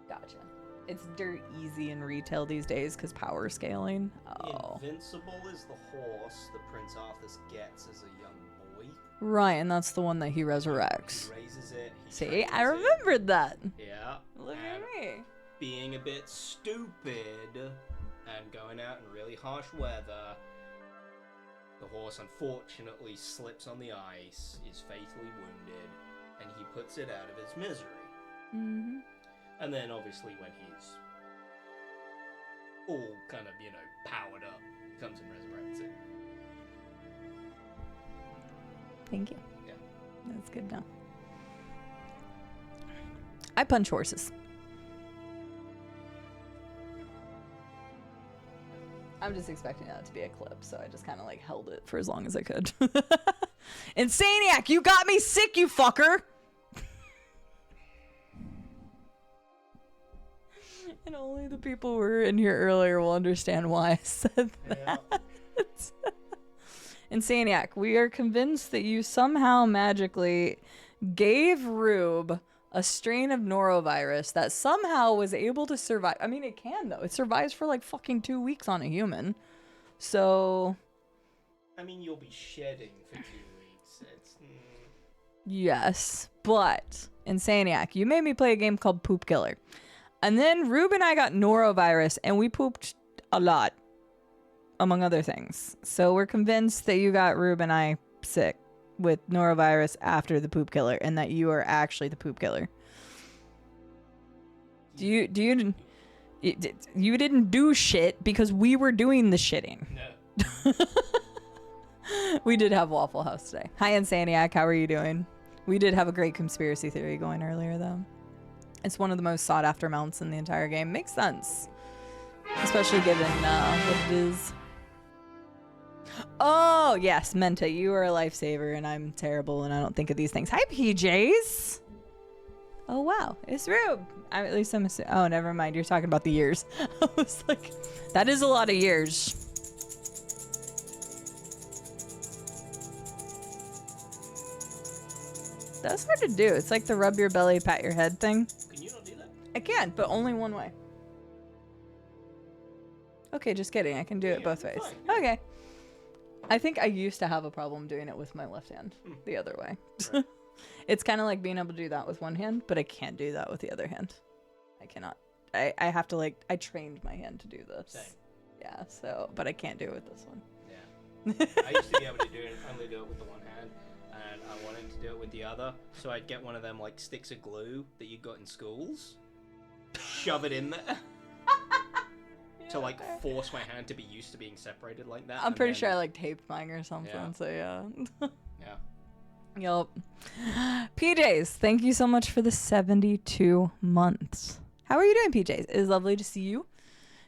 gotcha. It's dirt easy in retail these days because power scaling. Oh. Invincible is the horse that Prince Arthur gets as a young boy. Right, and that's the one that he resurrects. He raises it. See, I remembered that. Yeah. Look at me. Being a bit stupid and going out in really harsh weather, the horse unfortunately slips on the ice, is fatally wounded, and he puts it out of its misery. Mm-hmm. And then obviously when he's all kind of, powered up, he comes and resurrects it. Thank you. Yeah. That's good to know. I punch horses. I'm just expecting that to be a clip, so I just kind of held it for as long as I could. Insaniac, you got me sick, you fucker! And only the people who were in here earlier will understand why I said that. Yeah. Insaniac, we are convinced that you somehow magically gave Roob a strain of norovirus that somehow was able to survive. I mean, it can, though. It survives for fucking 2 weeks on a human. So... I mean, you'll be shedding for 2 weeks. Yes, but Insaniac, you made me play a game called Poop Killer. And then Roob and I got norovirus, and we pooped a lot, among other things. So we're convinced that you got Roob and I sick with norovirus after the poop killer, and that you are actually the poop killer. You didn't do shit because we were doing the shitting. No. We did have Waffle House today. Hi, Insaniac. How are you doing? We did have a great conspiracy theory going earlier, though. It's one of the most sought after mounts in the entire game. Makes sense. Especially given what it is. Oh, yes, Menta, you are a lifesaver, and I'm terrible, and I don't think of these things. Hi, PJs. Oh, wow. It's Roob. At least I'm assuming. Oh, never mind. You're talking about the years. I was like, that is a lot of years. That's hard to do. It's like the rub your belly, pat your head thing. Can you not do I can, but only one way. Okay, just kidding. I can do it both ways. Fine, yeah. Okay. I think I used to have a problem doing it with my left hand the other way. Right. It's kind of like being able to do that with one hand, but I can't do that with the other hand. I cannot. I have to like, I trained my hand to do this. Same. Yeah, so, but I can't do it with this one. Yeah. I used to be able to only do it with the one hand, and I wanted to do it with the other, so I'd get one of them like sticks of glue that you got in schools, shove it in there. To like force my hand to be used to being separated like that. I'm pretty sure I like taped mine or something, so yeah. Yeah. Yup. PJs, thank you so much for the 72 months. How are you doing, PJs? It is lovely to see you.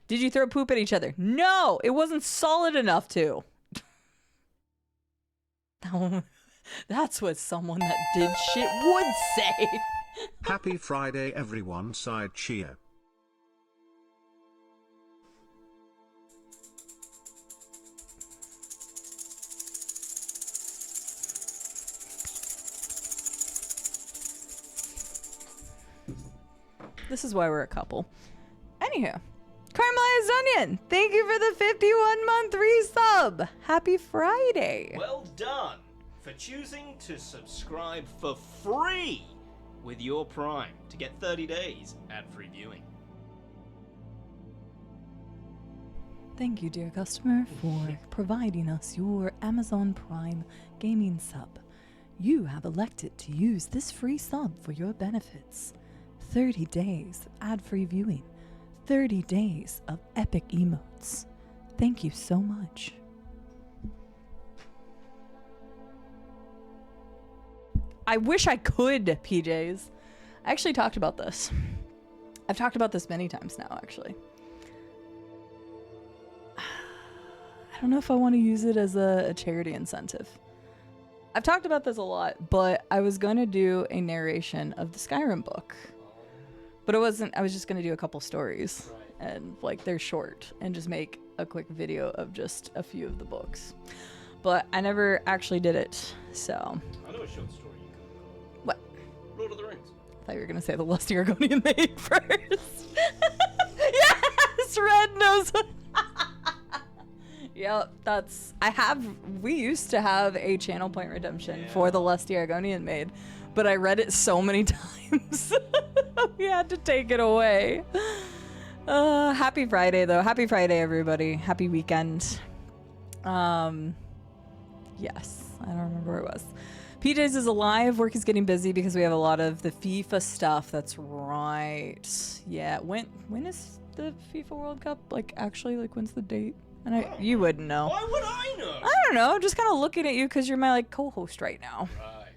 Did you throw poop at each other? No, it wasn't solid enough to. That's what someone that did shit would say. Happy Friday, everyone. Cide cheer. This is why we're a couple. Anywho, Caramelized Onion, thank you for the 51-month resub. Happy Friday. Well done for choosing to subscribe for free with your Prime to get 30 days ad-free viewing. Thank you, dear customer, for providing us your Amazon Prime gaming sub. You have elected to use this free sub for your benefits. 30 days of ad-free viewing. 30 days of epic emotes. Thank you so much. I wish I could, PJs. I actually talked about this. I've talked about this many times now, actually. I don't know if I want to use it as a charity incentive. I've talked about this a lot, but I was going to do a narration of the Skyrim book. But it wasn't, I was just going to do a couple stories. Right. And like they're short and just make a quick video of just a few of the books. But I never actually did it, so. I know a short story you can. What? Lord of the Rings. I thought you were going to say the lusty Argonian maid first. Yes, Red knows. Yep, we used to have a channel point redemption for the lusty Argonian maid, but I read it so many times. We had to take it away. Happy Friday, though. Happy Friday, everybody. Happy weekend. Yes, I don't remember where it was. PJs is alive. Work is getting busy because we have a lot of the FIFA stuff. That's right. Yeah, when is the FIFA World Cup? Like, actually, like, when's the date? And you wouldn't know. Why would I know? I don't know. Just kind of looking at you because you're my like co-host right now. Right.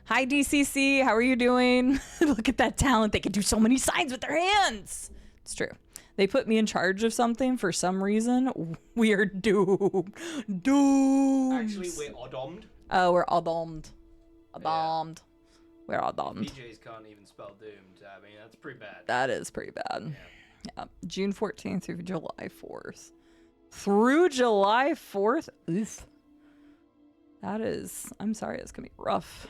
Hi, DCC. How are you doing? Look at that talent. They can do so many signs with their hands. It's true. They put me in charge of something for some reason. We are doomed. Doomed. Actually, we're odomed. Oh, we're odomed. Odomed. We're odomed. PJs can't even spell doomed. I mean, that's pretty bad. That is pretty bad. Yeah. June 14th through July 4th. Through July 4th? Oof. That is, I'm sorry, it's going to be rough.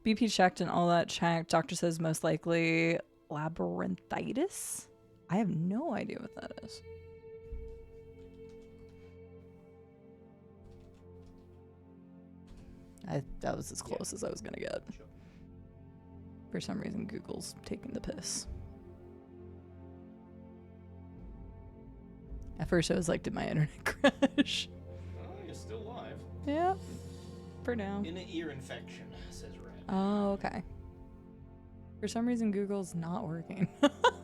BP checked and all that checked. Doctor says most likely labyrinthitis. I have no idea what that is. That was as close as I was going to get. Sure. For some reason, Google's taking the piss. At first, I was like, did my internet crash? Oh, you're still alive. Yeah, for now. In an ear infection, says Red. Oh, okay. For some reason, Google's not working.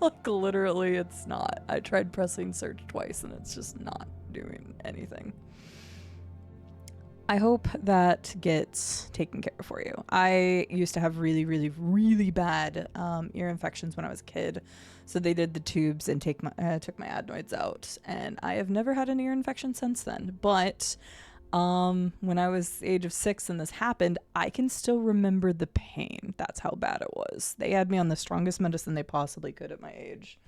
Like, literally, it's not. I tried pressing search twice, and it's just not doing anything. I hope that gets taken care of for you. I used to have really, really, really bad ear infections when I was a kid. So they did the tubes and took my adenoids out. And I have never had an ear infection since then. But when I was the age of 6 and this happened, I can still remember the pain. That's how bad it was. They had me on the strongest medicine they possibly could at my age,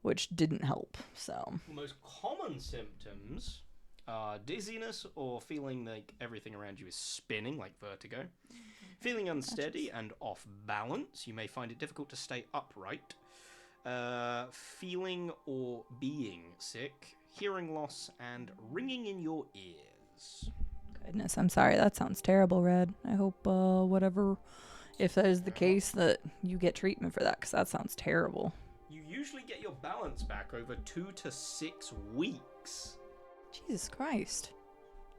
which didn't help. So The most common symptoms are dizziness or feeling like everything around you is spinning, like vertigo. Feeling unsteady and off balance. You may find it difficult to stay upright. feeling or being sick, hearing loss, and ringing in your ears. Goodness, I'm sorry. That sounds terrible, Red. I hope if that is the case, that you get treatment for that, because that sounds terrible. You usually get your balance back over 2 to 6 weeks. Jesus Christ.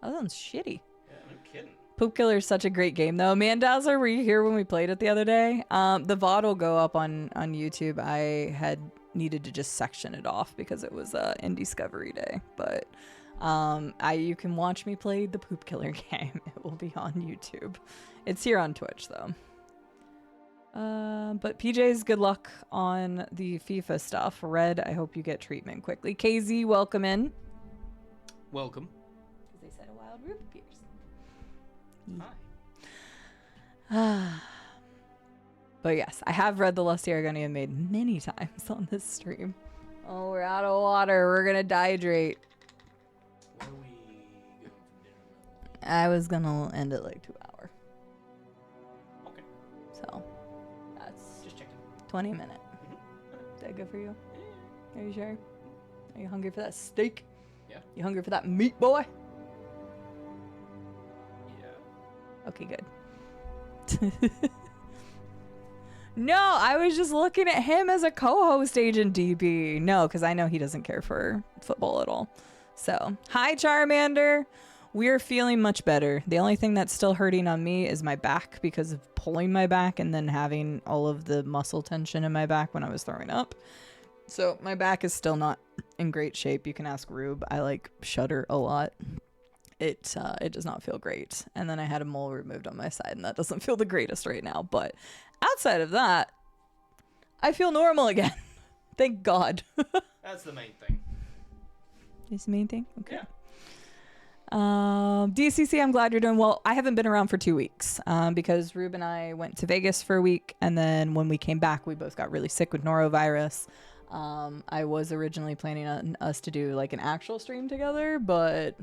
That sounds shitty. Yeah, no kidding. Poop Killer is such a great game, though. Mandazzler, were you here when we played it the other day? The VOD will go up on YouTube. I had needed to just section it off because it was in Discovery Day. But you can watch me play the Poop Killer game. It will be on YouTube. It's here on Twitch, though. But PJ's, good luck on the FIFA stuff. Red, I hope you get treatment quickly. KZ, welcome in. Welcome. Because they said a wild Roob appears. Hi. But yes, I have read the Lusty Argonian Maid many times on this stream. Oh, we're out of water. We're gonna dehydrate. What are we going for dinner? I was gonna end it like 2 hour. Okay. So that's just checking. 20 minute. Is that good for you? Yeah. Are you sure? Are you hungry for that steak? Yeah. You hungry for that meat, boy? Yeah. Okay, good. No, I was just looking at him as a co-host, Agent DB. No, because I know he doesn't care for football at all. So, hi, Charmander. We're feeling much better. The only thing that's still hurting on me is my back because of pulling my back and then having all of the muscle tension in my back when I was throwing up. So my back is still not in great shape. You can ask Roob. I shudder a lot. It does not feel great. And then I had a mole removed on my side, and that doesn't feel the greatest right now. But outside of that, I feel normal again. Thank God. That's the main thing. Is the main thing? Okay. Yeah. DCC, I'm glad you're doing well. I haven't been around for 2 weeks because Roob and I went to Vegas for a week, and then when we came back, we both got really sick with norovirus. I was originally planning on us to do an actual stream together, but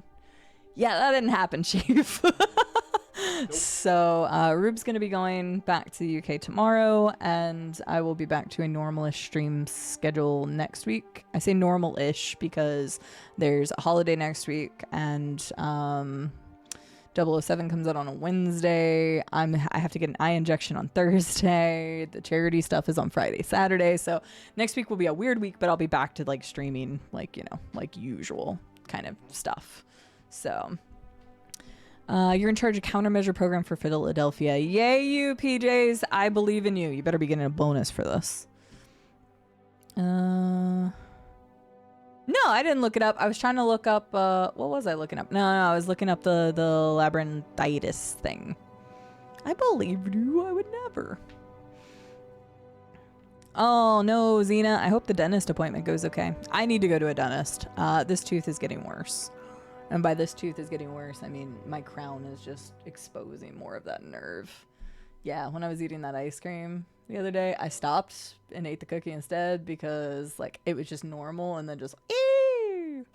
yeah, that didn't happen, Chief. Nope. So Roob's going to be going back to the UK tomorrow, and I will be back to a normal-ish stream schedule next week. I say normal-ish because there's a holiday next week, and 007 comes out on a Wednesday. I have to get an eye injection on Thursday. The charity stuff is on Friday, Saturday. So next week will be a weird week, but I'll be back to streaming like usual kind of stuff. So you're in charge of countermeasure program for Philadelphia. Yay, you PJs. I believe in you. You better be getting a bonus for this. No, I didn't look it up. I was trying to look up, what was I looking up? No, I was looking up the labyrinthitis thing. I believed you. I would never. Oh, no, Xena. I hope the dentist appointment goes okay. I need to go to a dentist. This tooth is getting worse. And by this tooth is getting worse, I mean my crown is just exposing more of that nerve. Yeah, when I was eating that ice cream the other day, I stopped and ate the cookie instead because it was just normal, and then just ew.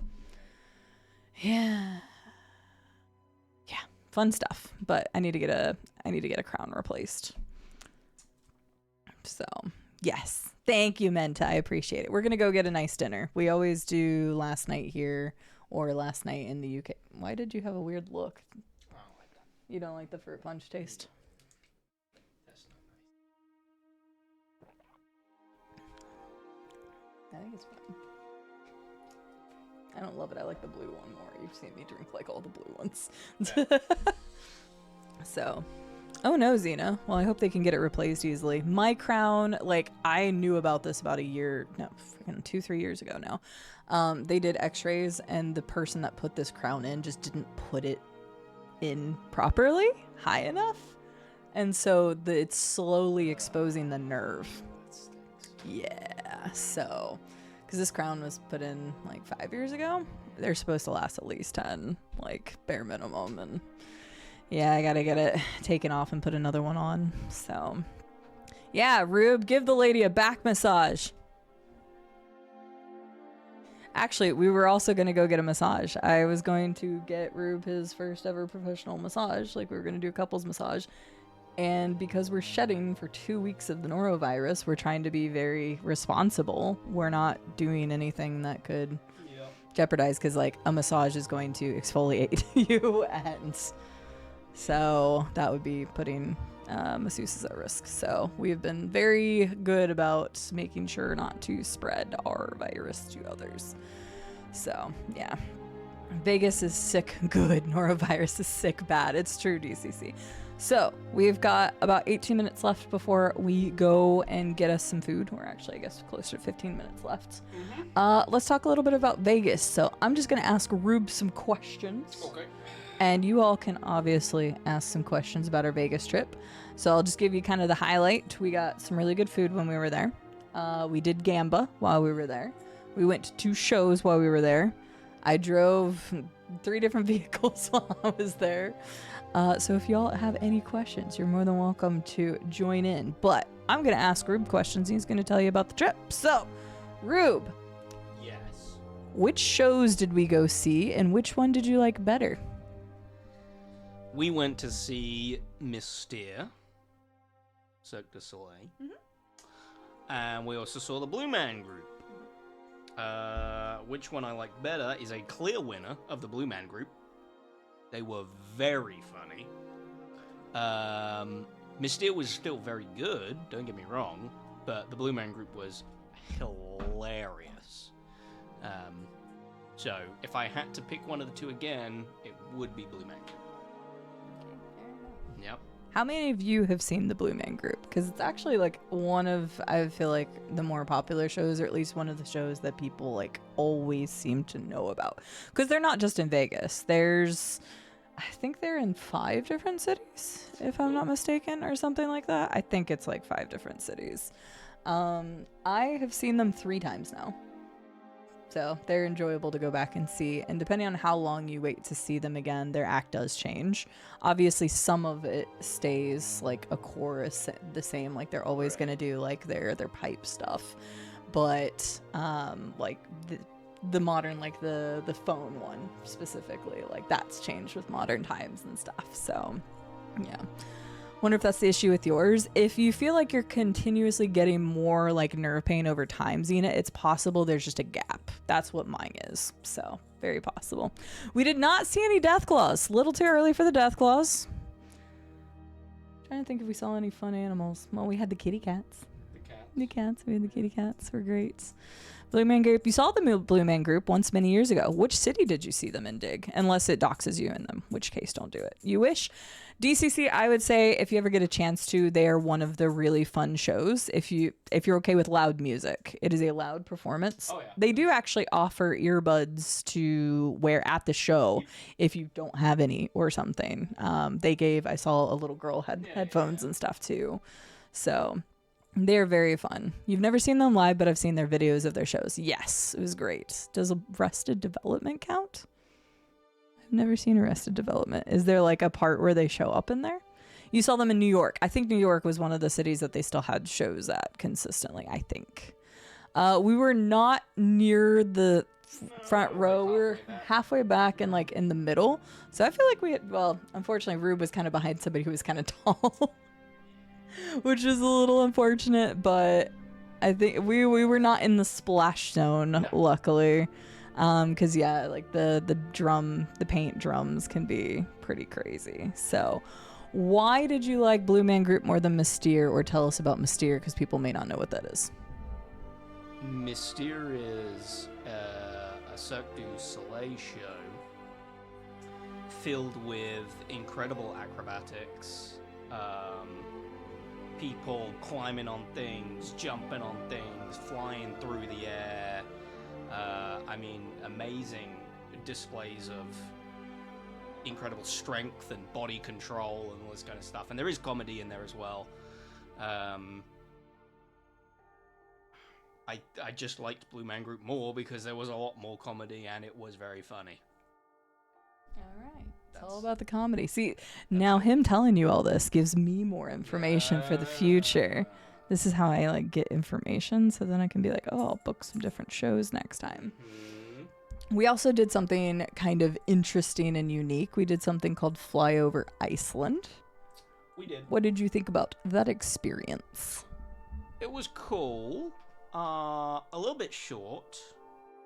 Yeah, fun stuff. But I need to get a crown replaced. So yes, thank you, Menta. I appreciate it. We're gonna go get a nice dinner. We always do last night here. Or last night in the UK. Why did you have a weird look? I don't like that. You don't like the fruit punch taste? That's not nice. I think it's fine. I don't love it. I like the blue one more. You've seen me drink all the blue ones. Yeah. So, oh no, Xena. Well, I hope they can get it replaced easily. My crown, I knew about this about 2-3 years ago now. They did x-rays, and the person that put this crown in just didn't put it in properly, high enough. And so it's slowly exposing the nerve. That stinks. Yeah, so, because this crown was put in 5 years ago. They're supposed to last at least 10, bare minimum. And yeah, I gotta get it taken off and put another one on. So yeah, Roob, give the lady a back massage. Actually, we were also going to go get a massage. I was going to get Roob his first ever professional massage. We were going to do a couples massage. And because we're shedding for 2 weeks of the norovirus, we're trying to be very responsible. We're not doing anything that could jeopardize, because like a massage is going to exfoliate you, and so that would be putting masseuses at risk. So we've been very good about making sure not to spread our virus to others. So yeah, Vegas is sick good, norovirus is sick bad. It's true, DCC. So we've got about 18 minutes left before we go and get us some food. We're actually, I guess, closer to 15 minutes left. Let's talk a little bit about Vegas. So I'm just going to ask Roob some questions. Okay. And you all can obviously ask some questions about our Vegas trip. So I'll just give you kind of the highlight. We got some really good food when we were there. We did Gamba while we were there. We went to 2 shows while we were there. I drove 3 different vehicles while I was there. So if y'all have any questions, you're more than welcome to join in. But I'm going to ask Roob questions, and he's going to tell you about the trip. So, Roob. Yes. Which shows did we go see, and which one did you like better? We went to see Mystere, Cirque du Soleil, and we also saw the Blue Man Group. Which one I like better is a clear winner of the Blue Man Group. They were very funny. Mystere was still very good, don't get me wrong, but the Blue Man Group was hilarious. So if I had to pick one of the 2 again, it would be Blue Man Group. Yep. How many of you have seen the Blue Man Group? Because it's actually like one of, I feel like, the more popular shows, or at least one of the shows that people like always seem to know about. Because they're not just in Vegas. I think they're in 5 different cities, if I'm not mistaken, or something like that. I think it's like 5 different cities. I have seen them 3 times now. So they're enjoyable to go back and see. And depending on how long you wait to see them again, their act does change. Obviously, some of it stays like a chorus the same, like they're always going to do like their pipe stuff. But like the modern, like the phone one specifically, like that's changed with modern times and stuff. So yeah. Wonder if that's the issue with yours. If you feel like you're continuously getting more like nerve pain over time, Xena, it's possible there's just a gap. That's what mine is. So very possible. We did not see any death claws. Little too early for the death claws. Trying to think if we saw any fun animals. Well, we had the kitty cats. The cats. We had the kitty cats. Were great. Blue Man Group. You saw the Blue Man Group once many years ago. Which city did you see them in, Dig? Unless it doxes you in them, which case don't do it. You wish. DCC, I would say if you ever get a chance to, they are one of the really fun shows. If you're okay with loud music, it is a loud performance. Oh, yeah. They do actually offer earbuds to wear at the show if you don't have any or something. I saw a little girl had headphones and stuff too. So they're very fun. You've never seen them live, but I've seen their videos of their shows. Yes, it was great. Does Arrested Development count? I've never seen Arrested Development. Is there like a part where they show up in there? You saw them in New York. I think New York was one of the cities that they still had shows at consistently, I think. We were not near the front row. We were halfway back and like in the middle. So I feel like unfortunately Roob was kind of behind somebody who was kind of tall. Which is a little unfortunate, but I think we were not in the splash zone, luckily. Because like the paint drums can be pretty crazy. So why did you like Blue Man Group more than Mystere, or tell us about Mystere, because people may not know what that is. Mystere is a Cirque du Soleil show filled with incredible acrobatics, people climbing on things, jumping on things, flying through the air. Amazing displays of incredible strength and body control and all this kind of stuff. And there is comedy in there as well. I just liked Blue Man Group more because there was a lot more comedy and it was very funny. All right. It's all about the comedy. See, now him telling you all this gives me more information for the future. This is how I like get information, so then I can be like, oh, I'll book some different shows next time. We also did something kind of interesting and unique. We did something called Fly Over Iceland. We did. What did you think about that experience? It was cool. A little bit short.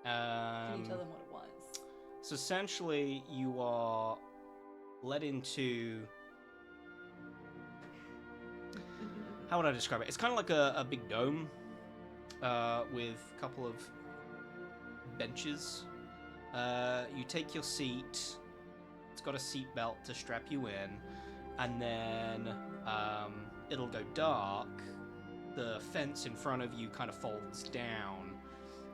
Can you tell them what it was? So essentially, you are led into... How would I describe it? It's kind of like a big dome with a couple of benches. You take your seat. It's got a seat belt to strap you in. And then it'll go dark. The fence in front of you kind of folds down.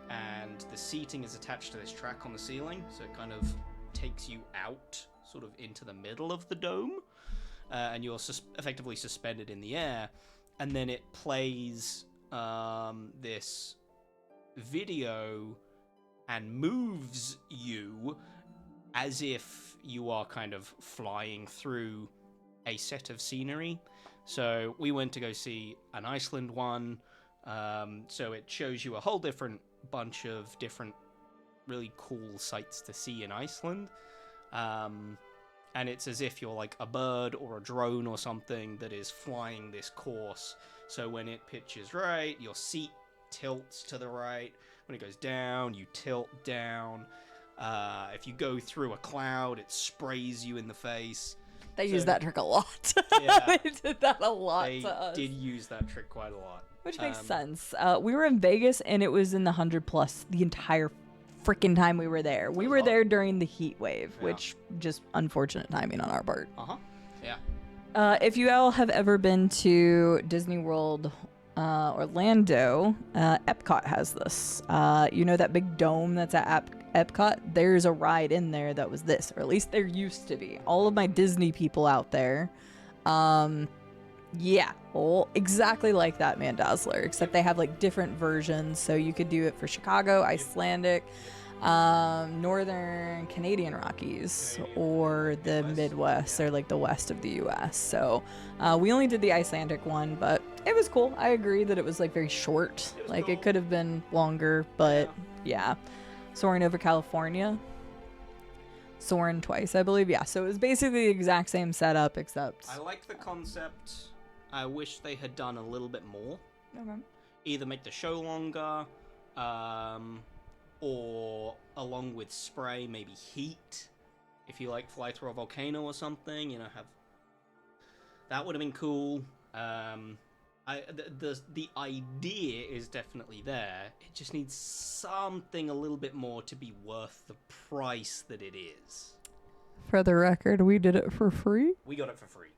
And the seating is attached to this track on the ceiling. So it kind of takes you out sort of into the middle of the dome. And you're effectively suspended in the air. And then it plays this video and moves you as if you are kind of flying through a set of scenery. So we went to go see an Iceland one. So it shows you a whole different bunch of different really cool sights to see in Iceland. And it's as if you're like a bird or a drone or something that is flying this course. So when it pitches right, your seat tilts to the right. When it goes down, you tilt down. If you go through a cloud, it sprays you in the face. They use that trick a lot. Yeah, they did that a lot to us. They did use that trick quite a lot. Which makes sense. We were in Vegas, and it was in the 100+ the entire freaking time we were there. We were there during the heat wave, which just unfortunate timing on our part. Yeah. If you all have ever been to Disney World Orlando, Epcot has this. You know that big dome that's at Epcot? There's a ride in there that was this, or at least there used to be. All of my Disney people out there, yeah, well, exactly like that Man Dazzler, except they have like different versions. So you could do it for Chicago, Icelandic, Northern Canadian Rockies, or the Midwest, or like the west of the U.S. So we only did the Icelandic one, but it was cool. I agree that it was like very short. Like it could have been longer, but yeah. Soaring over California. Soaring twice, I believe. Yeah, so it was basically the exact same setup, except... I like the concept. I wish they had done a little bit more. Okay. Either make the show longer, or along with spray, maybe heat. If you like fly through a volcano or something, you know, have... That would have been cool. The idea is definitely there. It just needs something a little bit more to be worth the price that it is. For the record, we did it for free. We got it for free.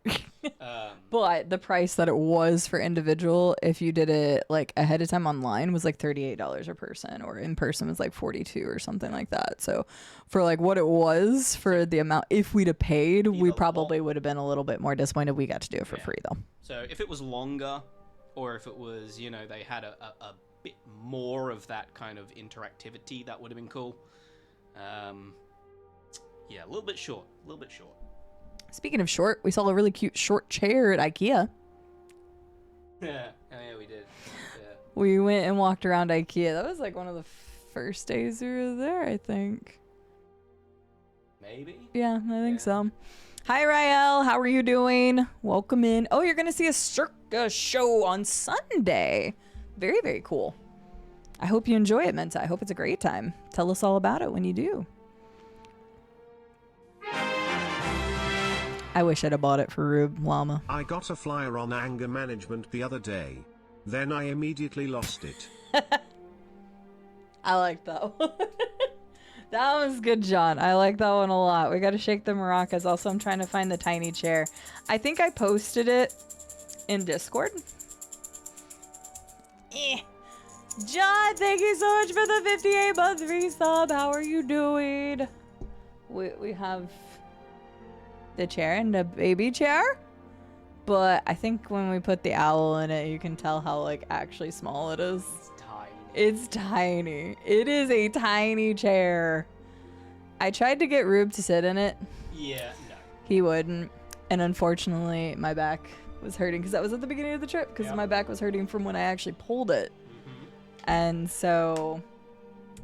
But the price that it was for individual, if you did it like ahead of time online, was like $38 a person, or in person was like $42 or something like that. So for like what it was for the amount, if we'd have paid, we probably would have been a little bit more disappointed. We got to do it for free though. So if it was longer, or if it was, you know, they had a bit more of that kind of interactivity, that would have been cool. Yeah, a little bit short. Speaking of short, we saw a really cute short chair at IKEA. Yeah, we did. Yeah. We went and walked around IKEA. That was like one of the first days we were there, I think. Maybe? Yeah, I think so. Hi, Rael. How are you doing? Welcome in. Oh, you're going to see a circus show on Sunday. Very, very cool. I hope you enjoy it, Menta. I hope it's a great time. Tell us all about it when you do. I wish I'd have bought it for Roob Llama. I got a flyer on anger management the other day. Then I immediately lost it. I like that one. That was good, John. I like that one a lot. We got to shake the maracas. Also, I'm trying to find the tiny chair. I think I posted it in Discord. John, thank you so much for the 58-month resub. How are you doing? We have the chair and the baby chair. But I think when we put the owl in it, you can tell how, like, actually small it is. It's tiny. It is a tiny chair. I tried to get Roob to sit in it. Yeah, no. He wouldn't. And unfortunately, my back was hurting because that was at the beginning of the trip because my back was hurting from when I actually pulled it. And so,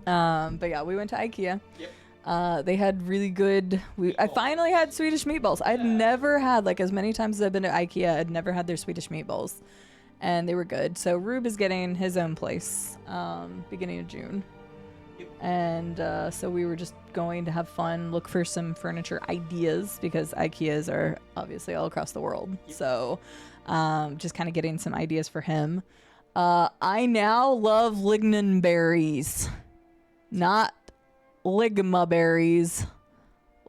but yeah, we went to IKEA. Yep. They had really good. I finally had Swedish meatballs. I'd never had, like, as many times as I've been to IKEA, I'd never had their Swedish meatballs, and they were good. So Roob is getting his own place beginning of June, and so we were just going to have fun, look for some furniture ideas because IKEAs are obviously all across the world. So just kind of getting some ideas for him. I now love lignan berries, not ligma berries.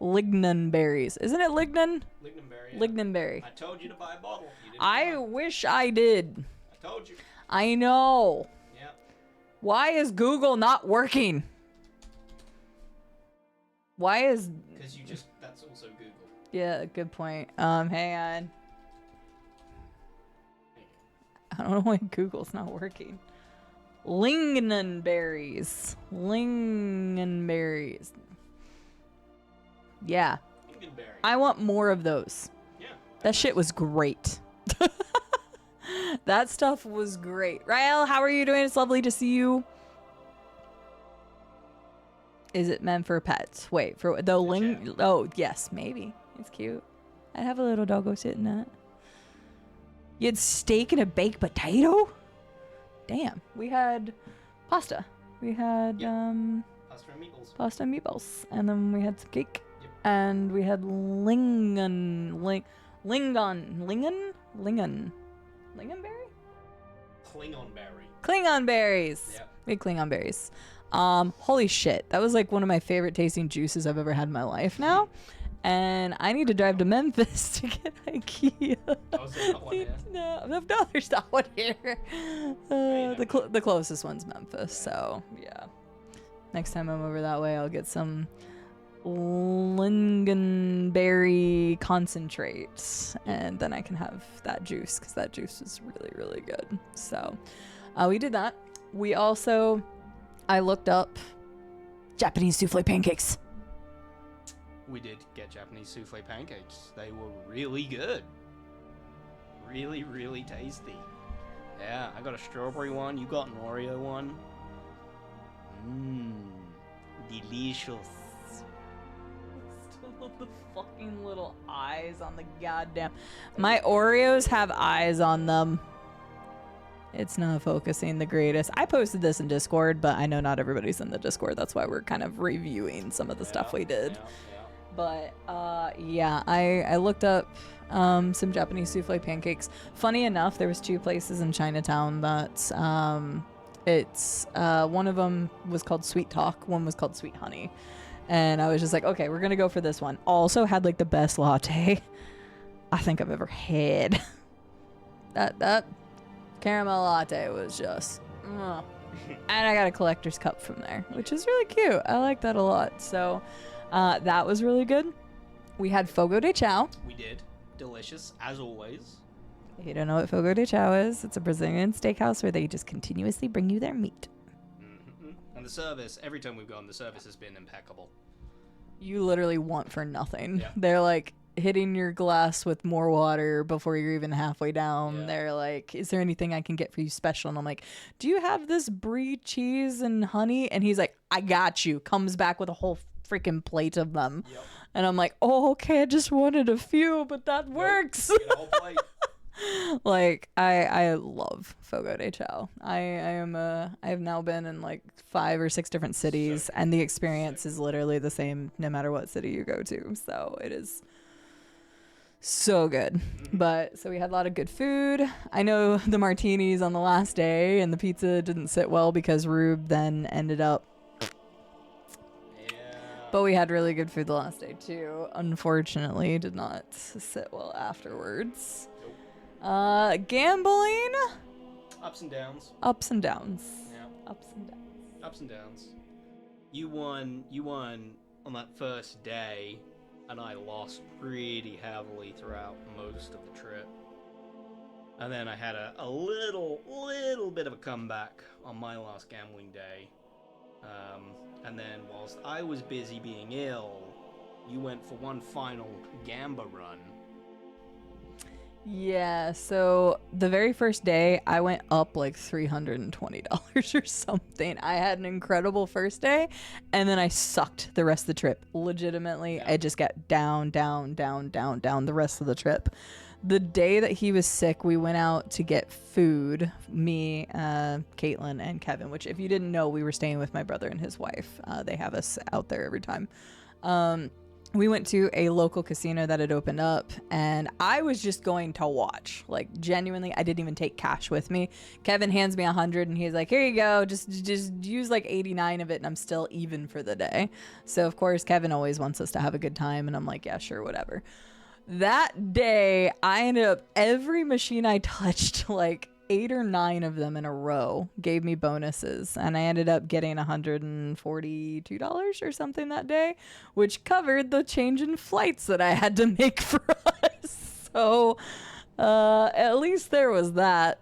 Lignan berries. Isn't it lignan? Lignanberry. Yeah. Lignanberry. I told you to buy a bottle. You didn't I wish I did. I told you. I know. Yeah. Why is Google not working? Why is... Because that's also Google. Yeah, good point. Hang on. I don't know why Google's not working. Lingonberries. Lingonberries. Yeah. Lingonberry. I want more of those. Yeah. That shit was great. That stuff was great. Rael, how are you doing? It's lovely to see you. Is it meant for pets? Wait, for the ling... Oh, yes, maybe. It's cute. I'd have a little doggo sitting in it. You had steak and a baked potato? Damn. We had pasta. We had pasta and meatballs. Pasta and meatballs. And then we had some cake. Yep. And we had lingonberry? Klingon berries. Yep. We had Klingon berries. Holy shit. That was like one of my favorite tasting juices I've ever had in my life now. And I need to drive to Memphis to get IKEA. Oh, so there's not one here? No, there's not one here. The closest one's Memphis, so yeah. Next time I'm over that way, I'll get some lingonberry concentrate, and then I can have that juice, because that juice is really, really good. So we did that. We also, I looked up Japanese souffle pancakes. We did get Japanese souffle pancakes. They were really good. Really, really tasty. Yeah, I got a strawberry one. You got an Oreo one. Delicious. Still love the fucking little eyes on the goddamn... My Oreos have eyes on them. It's not focusing the greatest. I posted this in Discord, but I know not everybody's in the Discord. That's why we're kind of reviewing some of the stuff we did. Yeah. But yeah, I looked up some Japanese souffle pancakes. Funny enough, there was 2 places in Chinatown that it's one of them was called Sweet Talk, one was called Sweet Honey, and I was just like, okay, we're gonna go for this one. Also had like the best latte I think I've ever had. that caramel latte was just and I got a collector's cup from there, which is really cute. I like that a lot. So that was really good. We had fogo de chao. We did. Delicious, as always. If you don't know what fogo de chao is, it's a Brazilian steakhouse where they just continuously bring you their meat. Mm-hmm. And the service, every time we've gone, the service has been impeccable. You literally want for nothing. Yeah. They're like hitting your glass with more water before you're even halfway down. Yeah. They're like, is there anything I can get for you special? And I'm like, do you have this brie cheese and honey? And he's like, I got you. Comes back with a whole freaking plate of them. Yep. And I'm like, oh, okay, I just wanted a few, but that works. Get a whole plate. Like, I love fogo de chao. I have now been in like 5 or 6 different cities, and the experience is literally the same no matter what city you go to. So it is so good. But so we had a lot of good food. I know the martinis on the last day and the pizza didn't sit well because Roob then ended up. But we had really good food the last day too. Unfortunately, did not sit well afterwards. Gambling. Ups and downs. Ups and downs. Yeah. Ups and downs. Ups and downs. You won on that first day, and I lost pretty heavily throughout most of the trip. And then I had a little bit of a comeback on my last gambling day. And then whilst I was busy being ill, you went for one final gamba run. Yeah, so the very first day I went up like $320 or something. I had an incredible first day, and then I sucked the rest of the trip. Legitimately, I just got down the rest of the trip. The day that he was sick, we went out to get food, me, Caitlin, and Kevin, which if you didn't know, we were staying with my brother and his wife. They have us out there every time. We went to a local casino that had opened up, and I was just going to watch. Like, genuinely, I didn't even take cash with me. Kevin hands me 100, and he's like, here you go. Just use like 89 of it, and I'm still even for the day. So, of course, Kevin always wants us to have a good time, and I'm like, yeah, sure, whatever. That day, I ended up, every machine I touched, like 8 or 9 of them in a row gave me bonuses, and I ended up getting $142 or something that day, which covered the change in flights that I had to make for us. So at least there was that.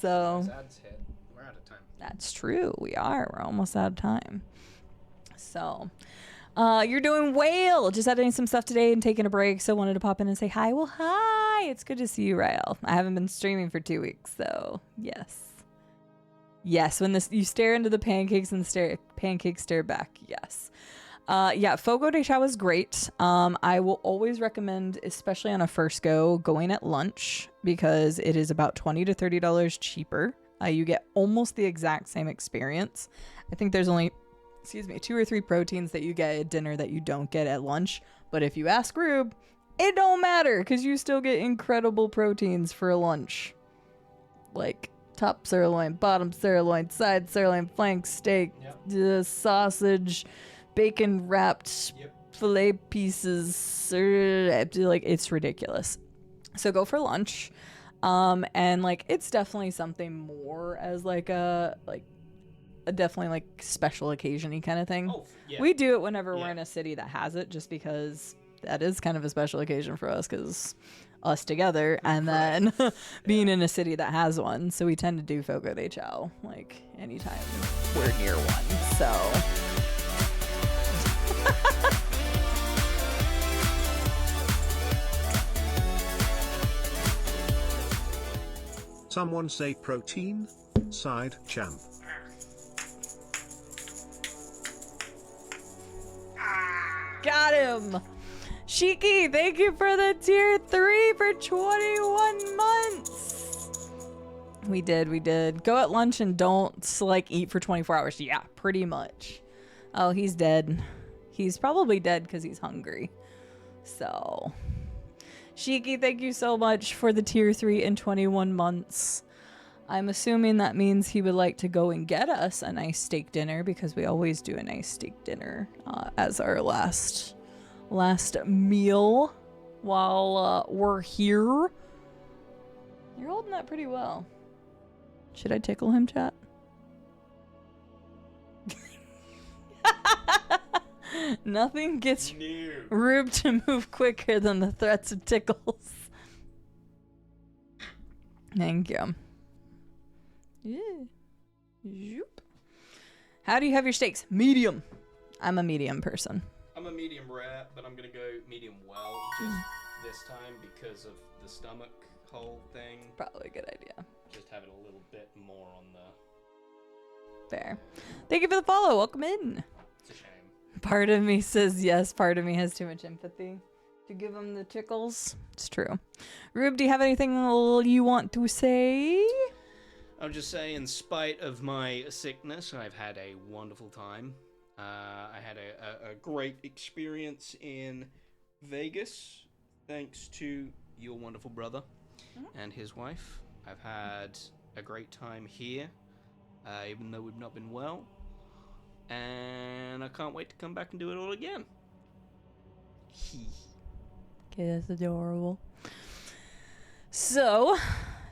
So ads hit. We're out of time. That's true. We're almost out of time. So you're doing well. Just editing some stuff today and taking a break, so wanted to pop in and say hi. Well, hi. It's good to see you, Rael. I haven't been streaming for 2 weeks, so yes. When you stare into the pancakes and the pancakes stare back, yes. Yeah, Fogo de Chao is great. I will always recommend, especially on a first go, going at lunch because it is about $20 to $30 cheaper. You get almost the exact same experience. I think there's only 2 or 3 proteins that you get at dinner that you don't get at lunch. But if you ask Roob, it don't matter because you still get incredible proteins for lunch. Like top sirloin, bottom sirloin, side sirloin, flank steak, sausage, bacon wrapped filet pieces. Like, it's ridiculous. So go for lunch. And like, it's definitely something more as like a definitely like special occasion-y kind of thing. We do it whenever we're in a city that has it, just because that is kind of a special occasion for us, because us together and then being in a city that has one. So we tend to do Fogo de Chao like anytime we're near one. So someone say protein. Cide champ. Got him. Shiki, thank you for the tier 3 for 21 months. We did. Go at lunch and don't like eat for 24 hours. Yeah, pretty much. Oh, he's dead. He's probably dead because he's hungry. So, Shiki, thank you so much for the tier 3 and 21 months. I'm assuming that means he would like to go and get us a nice steak dinner, because we always do a nice steak dinner as our last meal while we're here. You're holding that pretty well. Should I tickle him, chat? Nothing gets Roob to move quicker than the threats of tickles. Thank you. Yeah. Zoop. How do you have your steaks? Medium. I'm a medium person. I'm a medium rare, but I'm gonna go medium well just this time because of the stomach hole thing. Probably a good idea. Just have it a little bit more on the... Fair. Thank you for the follow. Welcome in. It's a shame. Part of me says yes. Part of me has too much empathy to give him the tickles. It's true. Roob, do you have anything you want to say? I'll just say, in spite of my sickness, I've had a wonderful time. I had a great experience in Vegas, thanks to your wonderful brother and his wife. I've had a great time here, even though we've not been well. And I can't wait to come back and do it all again. Okay, that's adorable. So,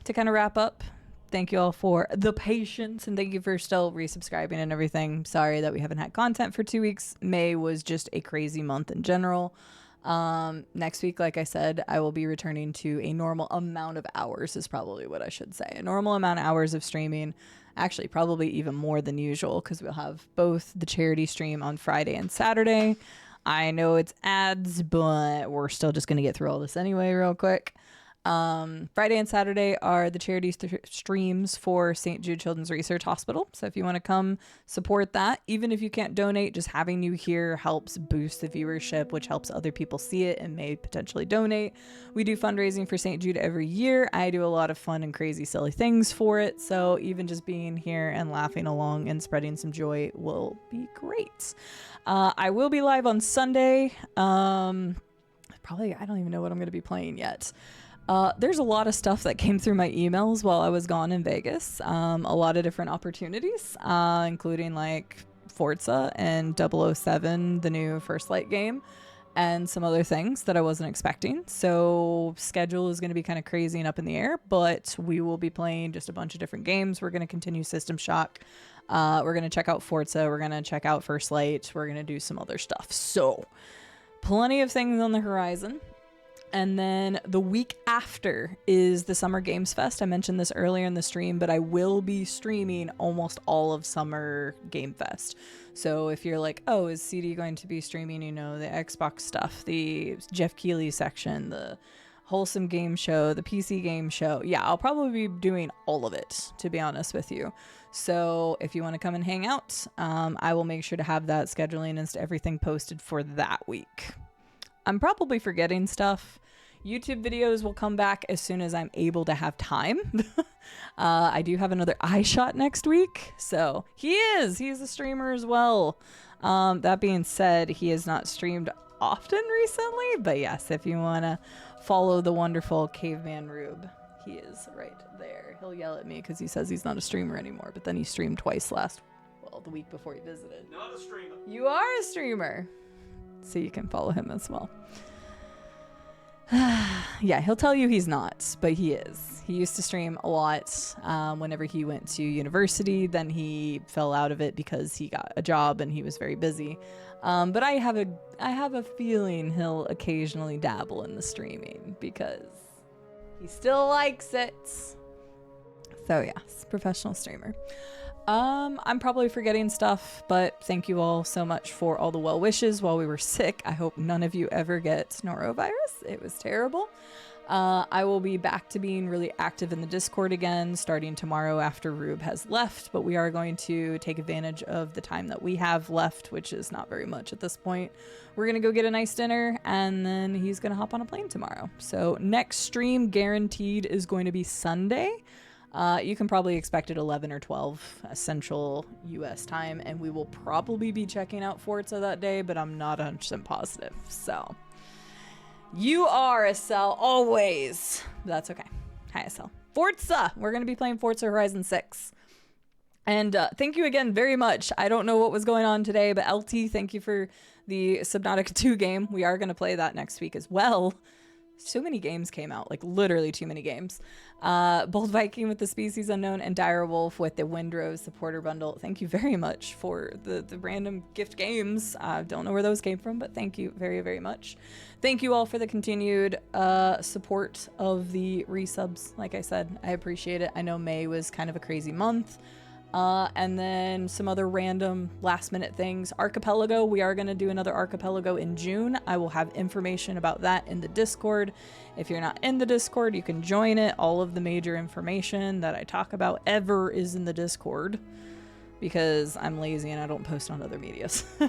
to kind of wrap up, thank you all for the patience, and thank you for still resubscribing and everything. Sorry that we haven't had content for 2 weeks. May was just a crazy month in general. Next week, like I said, I will be returning to a normal amount of hours, is probably what I should say. A normal amount of hours of streaming. Actually, probably even more than usual, because we'll have both the charity stream on Friday and Saturday. I know it's ads, but we're still just going to get through all this anyway real quick. Friday and Saturday are the charity streams for St. Jude Children's Research Hospital. So if you want to come support that, even if you can't donate, just having you here helps boost the viewership, which helps other people see it and may potentially donate. We do fundraising for St. Jude every year. I do a lot of fun and crazy silly things for it. So even just being here and laughing along and spreading some joy will be great. I will be live on Sunday. Probably, I don't even know what I'm going to be playing yet. There's a lot of stuff that came through my emails while I was gone in Vegas. A lot of different opportunities, including like Forza and 007, the new First Light game, and some other things that I wasn't expecting. So schedule is going to be kind of crazy and up in the air, but we will be playing just a bunch of different games. We're going to continue System Shock. We're going to check out Forza. We're going to check out First Light. We're going to do some other stuff. So plenty of things on the horizon. And then the week after is the Summer Games Fest. I mentioned this earlier in the stream, but I will be streaming almost all of Summer Game Fest. So if you're like, oh, is Cide going to be streaming, you know, the Xbox stuff, the Jeff Keighley section, the Wholesome Game Show, the PC Game Show? Yeah, I'll probably be doing all of it, to be honest with you. So if you want to come and hang out, I will make sure to have that scheduling and everything posted for that week. I'm probably forgetting stuff. YouTube videos will come back as soon as I'm able to have time. I do have another eye shot next week. So he's a streamer as well. That being said, he has not streamed often recently, but yes, if you want to follow the wonderful Caveman Roob, he is right there. He'll yell at me because he says he's not a streamer anymore, but then he streamed twice the week before he visited. Not a streamer. You are a streamer. So you can follow him as well. Yeah, he'll tell you he's not, but he is. He used to stream a lot whenever he went to university. Then he fell out of it because he got a job and he was very busy. But I have a feeling he'll occasionally dabble in the streaming because he still likes it. So yes, professional streamer. I'm probably forgetting stuff, but thank you all so much for all the well wishes while we were sick. I hope none of you ever get Norovirus. It was terrible. I will be back to being really active in the Discord again starting tomorrow after Roob has left, but we are going to take advantage of the time that we have left, which is not very much at this point. We're going to go get a nice dinner, and then he's going to hop on a plane tomorrow. So next stream guaranteed is going to be Sunday. You can probably expect it 11 or 12 Central US time, and we will probably be checking out Forza that day, but I'm not 100% positive. So you are SL always. That's okay. Hi SL. Forza. We're going to be playing Forza Horizon 6. And thank you again very much. I don't know what was going on today, but LT, thank you for the Subnautica 2 game. We are going to play that next week as well. So many games came out, like literally too many games. Bold Viking with the Species Unknown and Dire Wolf with the Windrose supporter bundle. Thank you very much for the random gift games. I don't know where those came from, but thank you very, very much. Thank you all for the continued support of the resubs. Like I said, I appreciate it. I know May was kind of a crazy month. And then some other random last minute things. Archipelago, we are going to do another Archipelago in June. I will have information about that in the Discord. If you're not in the Discord, you can join it. All of the major information that I talk about ever is in the Discord because I'm lazy and I don't post on other medias. I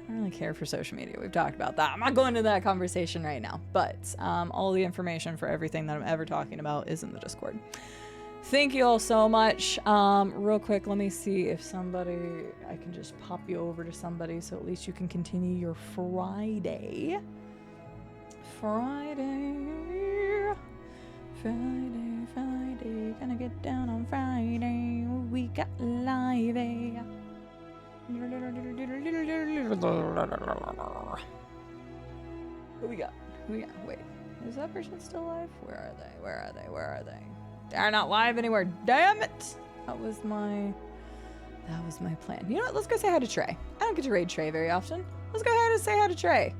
don't really care for social media. We've talked about that. I'm not going into that conversation right now, but all the information for everything that I'm ever talking about is in the Discord. Thank you all so much. Real quick, let me see if I can just pop you over to somebody so at least you can continue your Friday. Friday. Gonna get down on Friday. We got live. Who we got? Wait, is that person still alive? Where are they? They're not live anywhere. Damn it! That was my plan. You know what? Let's go say hi to Trey. I don't get to raid Trey very often. Let's go ahead and say hi to Trey.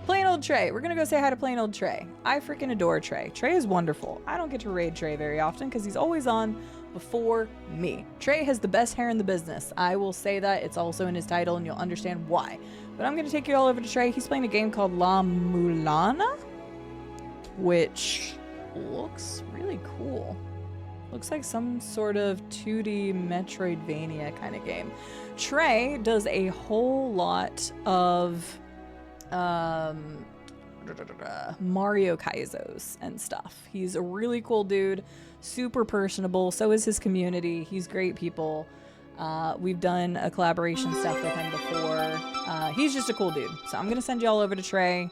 Plain old Trey. We're gonna go say hi to plain old Trey. I freaking adore Trey. Trey is wonderful. I don't get to raid Trey very often because he's always on before me. Trey has the best hair in the business. I will say that. It's also in his title and you'll understand why. But I'm gonna take you all over to Trey. He's playing a game called La Mulana. which looks really cool. Looks like some sort of 2D Metroidvania kind of game. Trey does a whole lot of Mario Kaizos and stuff. He's a really cool dude, super personable. So is his community. He's great people. We've done a collaboration stuff with him before. He's just a cool dude. So I'm gonna send you all over to Trey,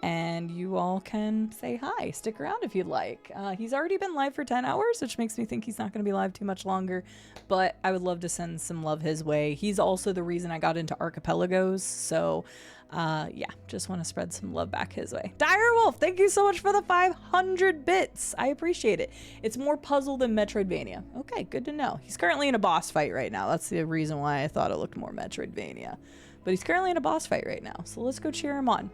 and you all can say hi. Stick around if you'd like. He's already been live for 10 hours, which makes me think he's not going to be live too much longer, but I would love to send some love his way. He's also the reason I got into Archipelagos, so yeah, just want to spread some love back his way. Direwolf, thank you so much for the 500 bits. I appreciate it. It's more puzzle than Metroidvania. Okay, good to know. He's currently in a boss fight right now. That's the reason why I thought it looked more Metroidvania. But he's currently in a boss fight right now, so let's go cheer him on.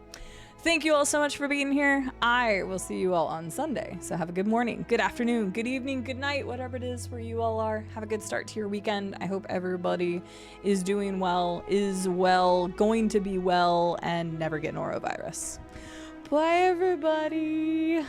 Thank you all so much for being here. I will see you all on Sunday. So have a good morning, good afternoon, good evening, good night, whatever it is where you all are. Have a good start to your weekend. I hope everybody is doing well, is well, going to be well, and never get norovirus. Bye, everybody.